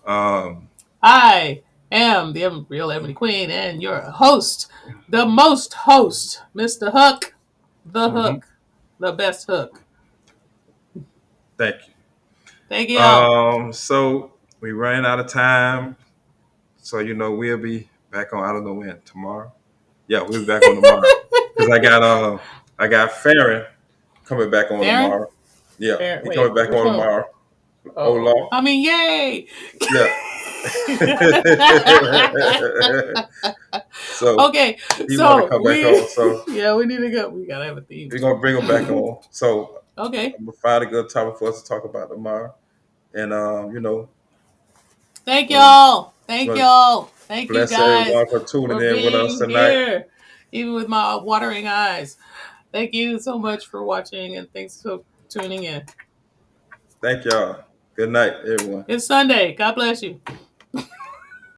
Speaker 2: Um,
Speaker 1: I am the real Ebony Queen and your host, the most host, Mr. Hook, the
Speaker 2: mhm,
Speaker 1: Hook, the best Hook.
Speaker 2: thank you.
Speaker 1: Thank y'all.
Speaker 2: So we ran out of time. So we'll be back on. I don't know when tomorrow. Yeah, we'll be back on tomorrow because I got Farron coming back on
Speaker 1: Farron?
Speaker 2: tomorrow. Yeah,
Speaker 1: Farron,
Speaker 2: he coming
Speaker 1: wait,
Speaker 2: back
Speaker 1: which
Speaker 2: on
Speaker 1: one?
Speaker 2: tomorrow.
Speaker 1: Oh,
Speaker 2: Olaf.
Speaker 1: I mean, yay!
Speaker 2: Yeah. So
Speaker 1: Okay,
Speaker 2: he want to
Speaker 1: so
Speaker 2: come back on. So
Speaker 1: we need to go. We gotta have a theme.
Speaker 2: we're gonna bring him back on. So
Speaker 1: Okay,
Speaker 2: I'm gonna find a good topic for us to talk about tomorrow. And
Speaker 1: thank
Speaker 2: want
Speaker 1: y'all. Thank
Speaker 2: to
Speaker 1: y'all. Thank you
Speaker 2: bless
Speaker 1: guys
Speaker 2: everyone for tuning
Speaker 1: for
Speaker 2: in with us
Speaker 1: being
Speaker 2: tonight.
Speaker 1: here, even with my watering eyes. Thank you so much for watching and thanks for tuning in.
Speaker 2: Thank y'all. Good night, everyone.
Speaker 1: It's Sunday. God bless you.